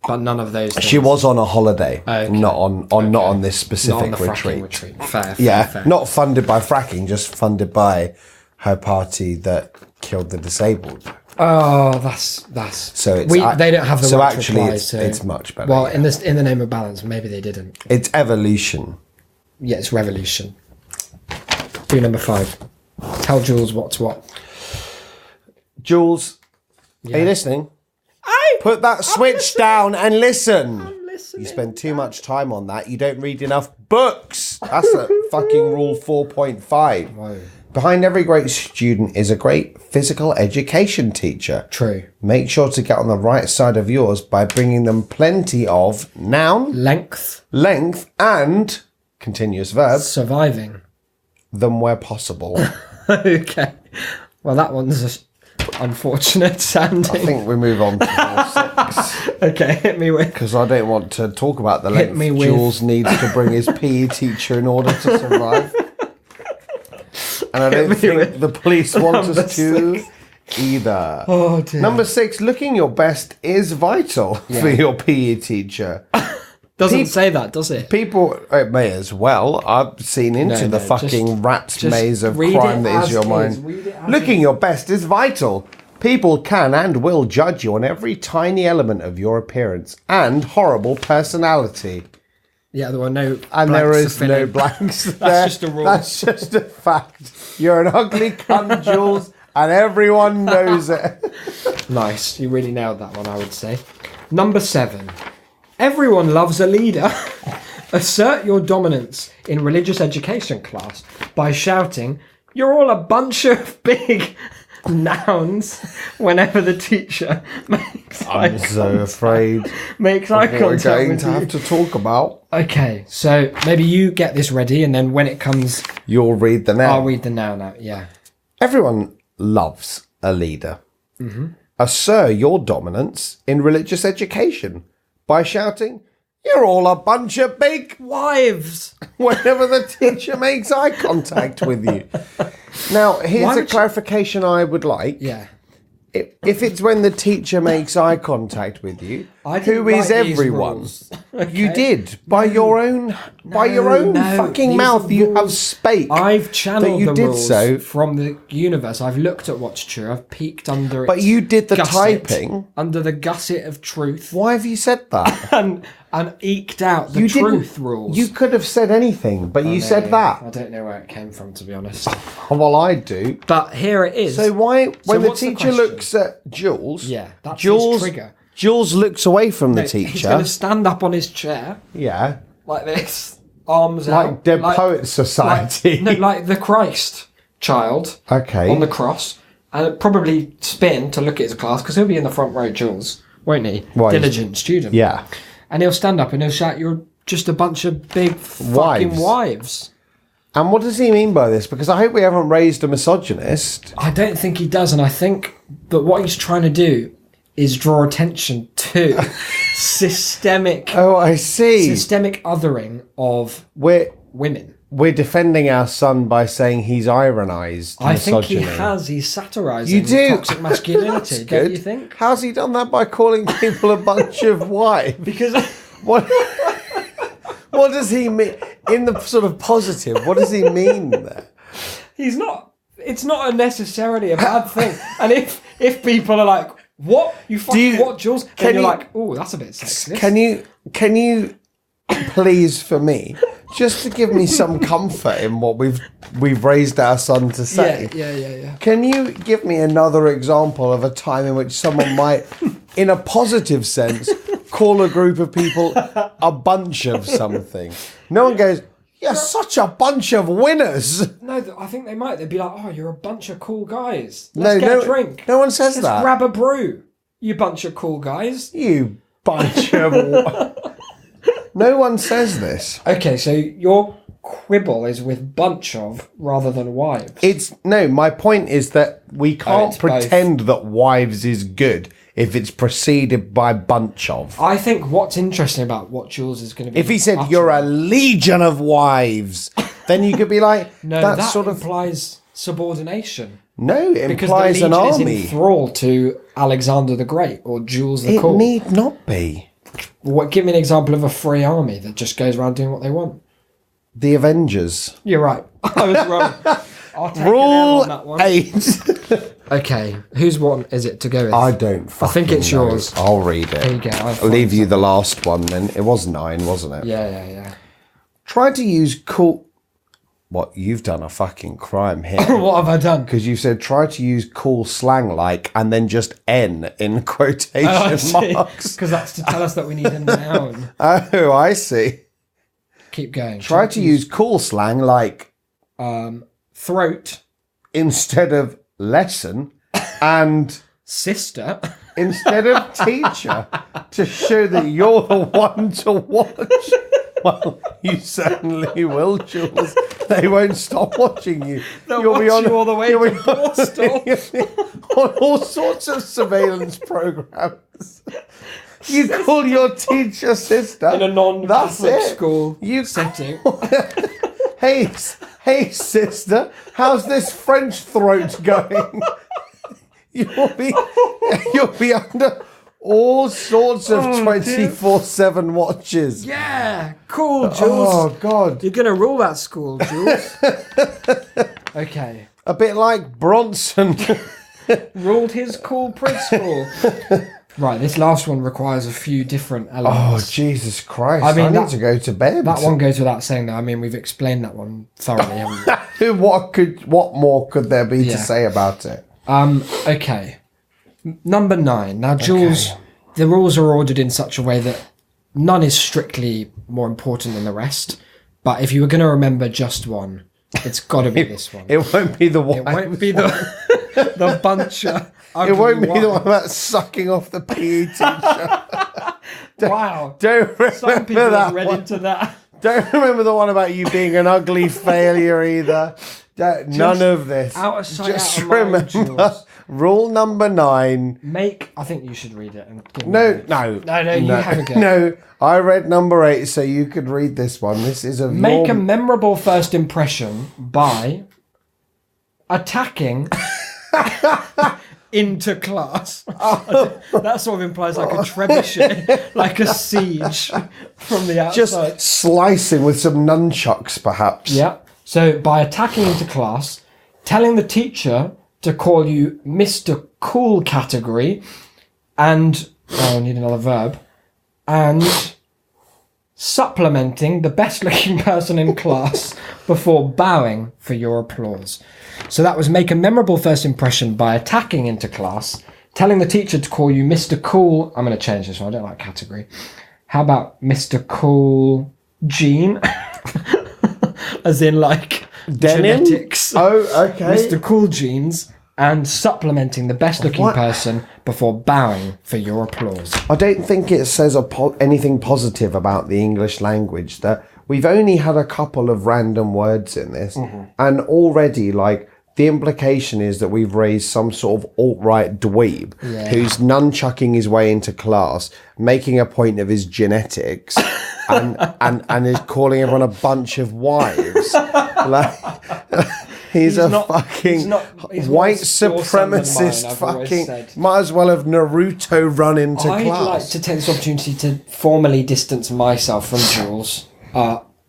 but none of those things. She was on a holiday, Okay. not on this Not specific on the fracking retreat. Fair, Yeah, fair. not funded by fracking, just funded by her party that killed the disabled. Oh, that's. So it's they don't have the so right to actually reply, it's, so- it's much better. Well, yeah. in the name of balance, maybe they didn't. It's evolution. Yeah, it's revolution. Do number 5. Tell Jules what's what. Jules, are you listening? Put that switch down and listen. You spend too much time on that. You don't read enough books. That's a fucking rule 4.5. Whoa. Behind every great student is a great physical education teacher. True. Make sure to get on the right side of yours by bringing them plenty of noun, Length. length, and continuous verbs, Surviving. them where possible. Okay. Well, that one's unfortunate sounding. I think we move on to rule 6. Okay, hit me with. Because I don't want to talk about the Hit length me with- Jules needs to bring his PE teacher in order to survive. And I don't me think with the police want number us to either. Oh dear. Number 6, looking your best is vital for your PE teacher. Doesn't peop- say that, does it? People, it may as well. I've seen into the no, fucking rat's just maze of read crime it that is as your is. mind. Read it as Looking is. your best is vital. People can and will judge you on every tiny element of your appearance and horrible personality. Yeah, there were no. And there blanks to is fill no in. blanks there. That's just a rule. That's just a fact. You're an ugly cunt, Jules, and everyone knows it. Nice. You really nailed that one, I would say. Number 7. Everyone loves a leader. Assert your dominance in religious education class by shouting, "You're all a bunch of big nouns," whenever the teacher makes I'm so afraid makes eye what we're contact going with to you. have to talk about. Okay, so maybe you get this ready, and then when it comes, You'll read the noun. I'll read the noun out. Yeah. Everyone loves a leader. Assert your dominance in religious education by shouting, "You're all a bunch of big," Wives. whenever the teacher makes eye contact with you. Now, here's Why a would you- clarification I would like. Yeah. If it's when the teacher makes eye contact with you, I didn't who is write these everyone? rules. You did by your own No, fucking these mouth. are You have rules. spake. I've channeled that you the did rules so. from the universe. I've looked at what's true. I've peeked under it. But you did the gusset, typing. under the gusset of truth, Why have you said that? and eked out the You truth didn't. rules. You could have said anything, but you said I that. don't know where it came from, to be honest. Well, I do. But here it is. So why, when the what's the teacher question? looks at Jules, Yeah, that's his Jules, trigger. Jules looks away from the He's teacher. going to stand up on his chair Yeah, like this, arms out, like Dead Poets Society. like the Christ child. Okay. On the cross, and probably spin to look at his class because he'll be in the front row, Jules, won't he? Why? Diligent student. Yeah. And he'll stand up and he'll shout, "You're just a bunch of big fucking wives." And what does he mean by this? Because I hope we haven't raised a misogynist. I don't think he does, and I think that what he's trying to do is draw attention to systemic Oh, I see. othering of We're women. defending our son by saying he's ironized I think misogyny. he has. He's satirising You do? toxic masculinity, That's don't good. you think? How's he done that by calling people a bunch of wives? Because What? What does he mean in the sort of positive? What does he mean there? he's not. It's not necessarily a bad thing. And if people are like, "What you fucking what, Jules?" can Then you're you- like, "Oh, that's a bit sexist." Can you please for me just to give me some comfort in what we've raised our son to say? Yeah. Can you give me another example of a time in which someone might, in a positive sense, call a group of people a bunch of something? No one goes, "You're such a bunch of winners." No, I think they might. They'd be like, "Oh, you're a bunch of cool guys. No, Let's get no- a drink. no one says Let's that. grab a brew. You bunch of cool guys." You bunch of... No one says this. Okay, so your quibble is with bunch of rather than wives. My point is that we can't it's both. pretend that wives is good if it's preceded by bunch of. I think what's interesting about what Jules is going to be. If he said you're a legion of wives, then you could be like, no, that's that sort of implies subordination. no, it Because implies the an legion is army. in thrall to Alexander the Great or Jules the It Cool. need not be. Give me an example of a free army that just goes around doing what they want. The Avengers. You're right. I was wrong. I'll take an L Rule on that one. 8. Okay, whose one is it to go with? I don't think it's fucking know. yours. I'll read it. There you go. I'll leave you the last one then. It was 9, wasn't it? Yeah. Try to use cool... What? You've done a fucking crime here. What have I done? Because you said try to use cool slang like and then just N in quotation marks. Because that's to tell us that we need a noun. Oh, I see. Keep going. Try to use cool slang like throat, instead of lesson and sister. instead of teacher to show that you're the one to watch. Well, you certainly will, Jules. They won't stop watching you. They'll watch you all the way you'll to be Borstal. on all sorts of surveillance programs. You call your teacher sister In a That's non-Catholic it. school You setting. Hey, sister, how's this French throat going? You'll be under all sorts of 24/7 watches. Yeah, cool, Jules. Oh God! You're going to rule that school, Jules. Okay. A bit like Bronson. Ruled his cool preschool. Right, this last one requires a few different Oh elements. Jesus Christ! I mean, need that- to go to bed. That one goes without saying, though. I mean, we've explained that one thoroughly, haven't we? What more could there be to Yeah. say about it? Okay. Number 9. Now, Jules, the rules are ordered in such a way that none is strictly more important than the rest. But if you were going to remember just one, it's got to be this one. It won't be the one. It won't be the the buncher. It won't be the one about sucking off the PE teacher. Wow. Don't remember Some people that have read one. into that. Don't remember the one about you being an ugly failure either. None of this. out of sight, Just out of mind, remember Jules. rule number 9. I think you should read it. And give me No, a- no, you have a go. No, I read number 8, so you could read this one. This is a Make a memorable first impression by attacking into class. That sort of implies like a trebuchet, like a siege from the outside. just slicing with some nunchucks, perhaps. Yeah. So by attacking into class, telling the teacher to call you Mr. Cool category, and I need another verb, and supplementing the best looking person in class before bowing for your applause. So that was make a memorable first impression by attacking into class, telling the teacher to call you Mr. Cool. I'm going to change this one. I don't like category. How about Mr. Cool Gene? As in like Denim? genetics. Oh, okay. Mr. Cool Genes, and supplementing the best looking What? person before bowing for your applause. I don't think it says anything positive about the English language that we've only had a couple of random words in this, and already like the implication is that we've raised some sort of alt-right dweeb who's nunchucking his way into class, making a point of his genetics, and is calling everyone a bunch of wives. Like, he's not fucking he's white more skillsome than supremacist. mine, I've always Fucking said. might as well have Naruto run into I'd class. like to take this opportunity to formally distance myself from Jules.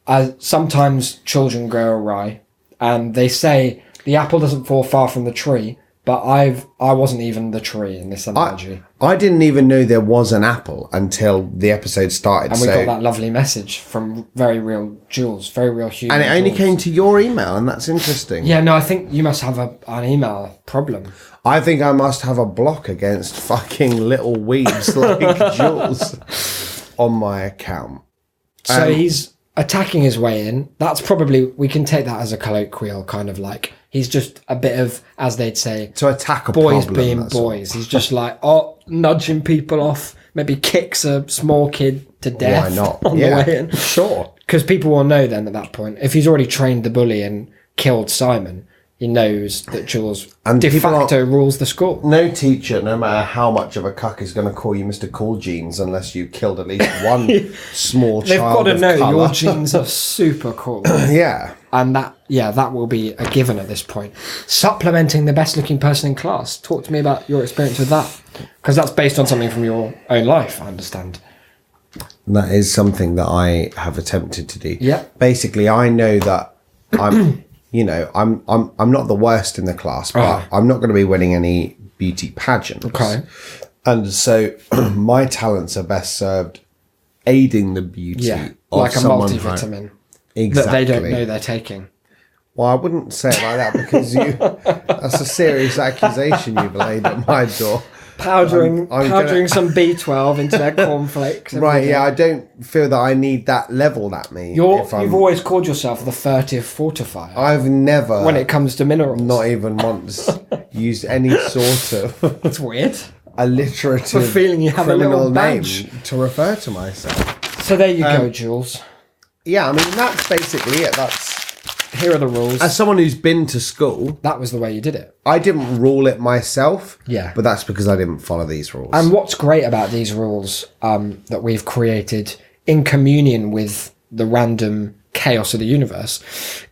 As sometimes children go awry, and they say the apple doesn't fall far from the tree. But I wasn't even the tree in this analogy, I didn't even know there was an apple until the episode started. and we got that lovely message from very real Jules, very real human. and it only Jules. came to your email, and that's interesting. Yeah, no, I think you must have an email problem. I think I must have a block against fucking little weebs like Jules on my account. So he's attacking his way in. That's probably, we can take that as a colloquial kind of like, he's just a bit of, as they'd say, To attack a boys problem, being that's all. boys. He's just like, nudging people off, maybe kicks a small kid to death Why not? on Yeah, the way in. sure. Because people will know then at that point, if he's already trained the bully and killed Simon, he knows that Jules And de people facto rules the school. No teacher, no matter how much of a cuck, is going to call you Mr. Cool Jeans unless you killed at least one small They've got child to of know colour. your genes are super cool. Yeah. And that will be a given at this point. Supplementing the best looking person in class. Talk to me about your experience with that. Because that's based on something from your own life, I understand. That is something that I have attempted to do. Yeah. Basically, I know that I'm, I'm not the worst in the class, but I'm not going to be winning any beauty pageants. Okay. And so my talents are best served aiding the beauty Yeah. of Like a someone multivitamin Exactly. that they don't know they're taking. Well, I wouldn't say it like that because that's a serious accusation you've laid at my door. Powdering I'm gonna- some B12 into their cornflakes. every Right, day. yeah, I don't feel that I need that leveled at me. You've always called yourself the furtive fortifier I've never, when it comes to minerals. not even once, used any sort of That's weird. alliterative I'm feeling you have a criminal little name badge. to refer to myself. So there you go, Jules. Yeah, I mean, that's basically it. Here are the rules. As someone who's been to school, That was the way you did it. I didn't rule it myself. Yeah. But that's because I didn't follow these rules. And what's great about these rules that we've created in communion with the random chaos of the universe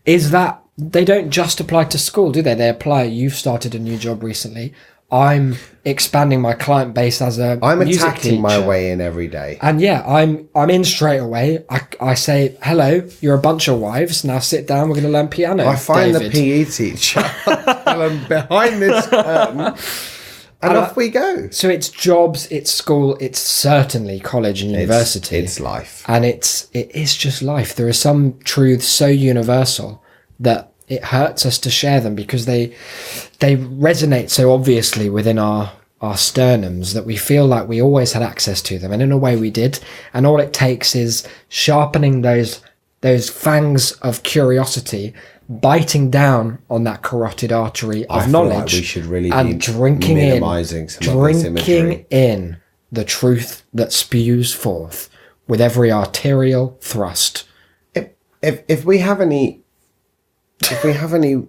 is that they don't just apply to school, do they? They apply. You've started a new job recently. I'm expanding my client base as a I'm music attacking my teacher. way in every day. And yeah, I'm in straight away. I say, hello, you're a bunch of wives. Now sit down. We're going to learn piano. I find David. the PE teacher and I'm behind this curtain, and off we go. So it's jobs, it's school, it's certainly college and university. It's life. And it is just life. There are some truths so universal that it hurts us to share them because they resonate so obviously within our sternums that we feel like we always had access to them, and in a way we did. And all it takes is sharpening those fangs of curiosity, biting down on that carotid artery of I feel knowledge, like we should really and be drinking minimising some of this imagery. drinking in the truth that spews forth with every arterial thrust. If we have any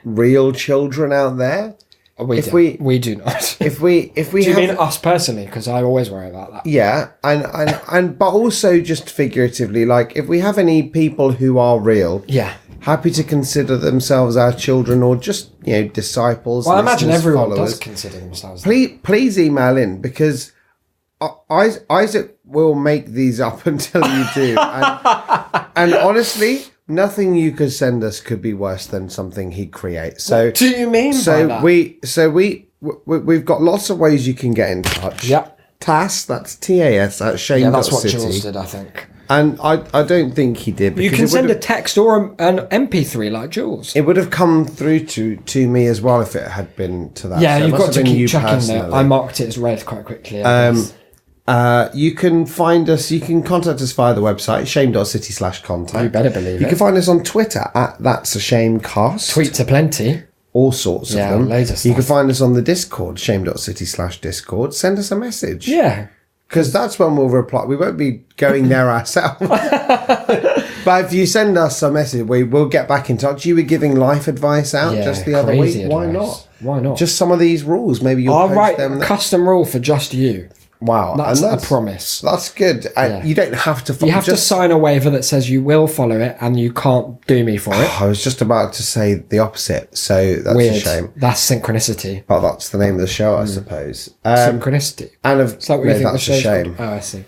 real children out there, We do not. if we Do you have, mean us personally? Because I always worry about that. yeah, and but also just figuratively, like if we have any people who are real, Yeah. happy to consider themselves our children or just disciples. Well, I imagine listeners, everyone followers, does consider themselves. Please email in because Isaac will make these up until you do, and honestly, nothing you could send us could be worse than something he creates. So What do you mean by that? we've got lots of ways you can get in touch. Yep. TAS, that's TAS at Shane. Yeah, that's what City. Jules did, I think. And I don't think he did. You because can it send a would've- text or an MP3 like Jules. It would have come through to me as well if it had been to that. Yeah, So it you've must got have to been you keep checking that. personally. I marked it as red quite quickly. I guess. You can find us. You can contact us via the website shame.city/contact. You better believe You it. can find us on Twitter at That's a Shamecast. Tweets are plenty. all sorts Yeah, of them. loads of You can stuff. find us on the Discord shame.city/discord. Send us a message. Yeah. Because that's when we'll reply. We won't be going there ourselves. But if you send us a message, we will get back in touch. You were giving life advice out just the other week. crazy Why advice. not? Why not? Just some of these rules. Maybe you'll I'll post write them. a custom rule for just you. Wow. That's and a promise. That's good. Yeah. You don't have to... You have to sign a waiver that says you will follow it and you can't do me for it. I was just about to say the opposite, so that's Weird. a shame. That's synchronicity. But that's the name of the show, I suppose. Synchronicity. And It's like what you think the that's a show's shame. called. Oh, I see.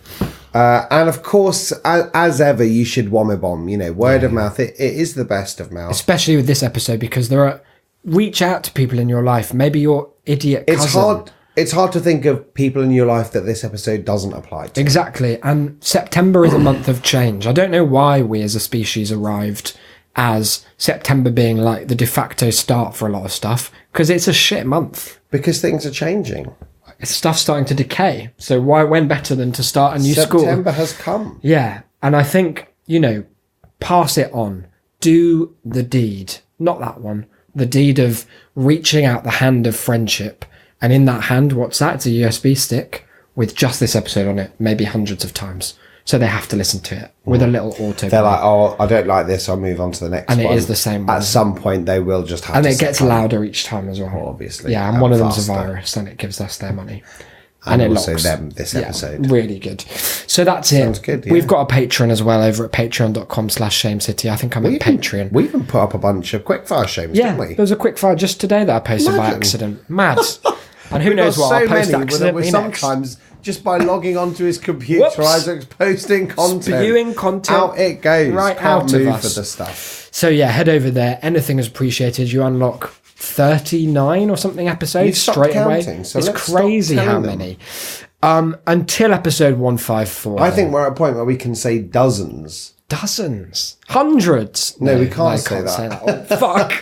And of course, as ever, you should Womibomb. You know, word of mouth. It is the best of mouth. Especially with this episode, because reach out to people in your life. Maybe your idiot cousin. It's hard. It's hard to think of people in your life that this episode doesn't apply to. Exactly. And September is a month of change. I don't know why we as a species arrived as September being like the de facto start for a lot of stuff, because it's a shit month. Because things are changing. Stuff's starting to decay. So when better than to start a new school? September has come. Yeah. And I think, pass it on. Do the deed. Not that one. The deed of reaching out the hand of friendship. And in that hand, what's that? It's a USB stick with just this episode on it, maybe hundreds of times. So they have to listen to it with a little auto. They're like, oh, I don't like this. I'll move on to the next one. And it is the same one. At some point, they will just have and to... it gets louder each time as well. Obviously. Yeah, and one of them's a faster. virus, and it gives us their money. And it also locks. them this episode. Really good. So that's Sounds it. good, yeah. We've got a Patreon as well over at patreon.com/shamecity. I think I'm at Patreon. We even put up a bunch of quickfire shames, Yeah, didn't we? there was a quickfire just today that I posted by Imagine. accident. Mad. And who We've knows got what I'll so post many accidentally next. sometimes just by logging onto his computer, Whoops. Isaac's posting content. Spewing content. Out it goes. Right Can't out of move us. for the stuff. So yeah, head over there. Anything is appreciated. You unlock 39 or something episodes You've stopped straight counting, away. so It's let's stop crazy how telling them. many. Until episode 154. I think we're at a point where we can say dozens. Dozens, hundreds. No, we can't I say that. Oh, fuck.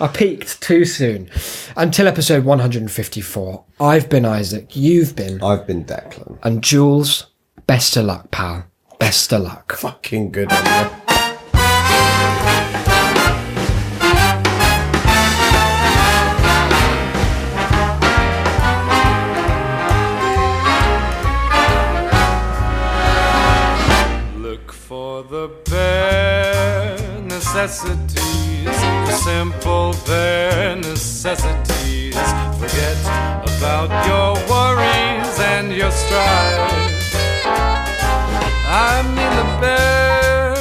I peaked too soon. Until episode 154. I've been Isaac. You've been. I've been Declan. And Jules, best of luck, pal. Best of luck. Fucking good on you. Look for the bare necessities, the simple bare necessities. Forget about your worries and your strife. I mean the bare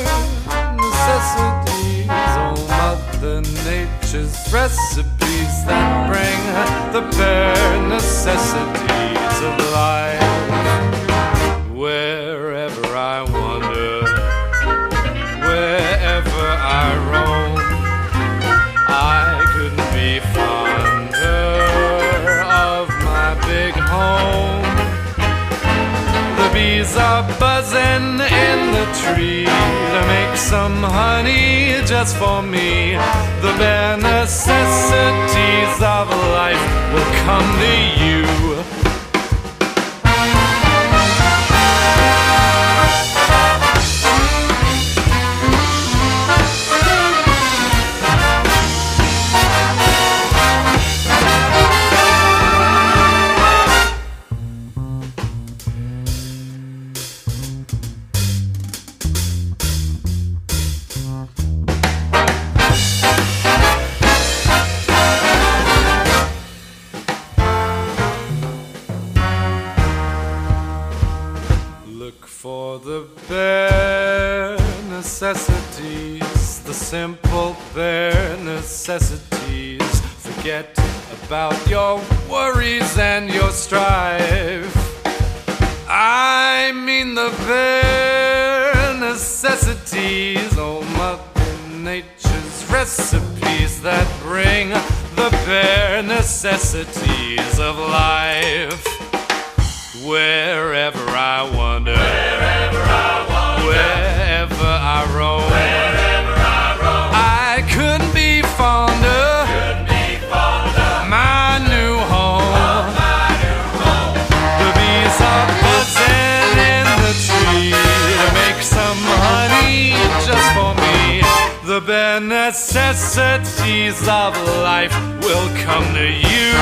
necessities, oh Mother Nature's recipes that bring the bare necessities of life. Wherever I wander, wherever I roam, I couldn't be fonder of my big home. The bees are buzzing in the tree to make some honey just for me. The bare necessities of life will come to you. Look for the bare necessities, the simple bare necessities. Forget about your worries and your strife. I mean the bare necessities, oh Mother Nature's recipes that bring the bare necessities of life. Wherever I wander, wherever I roam, I couldn't be fonder, my new home. The bees are buzzing in the tree to make some honey just for me. The bare necessities of life will come to you.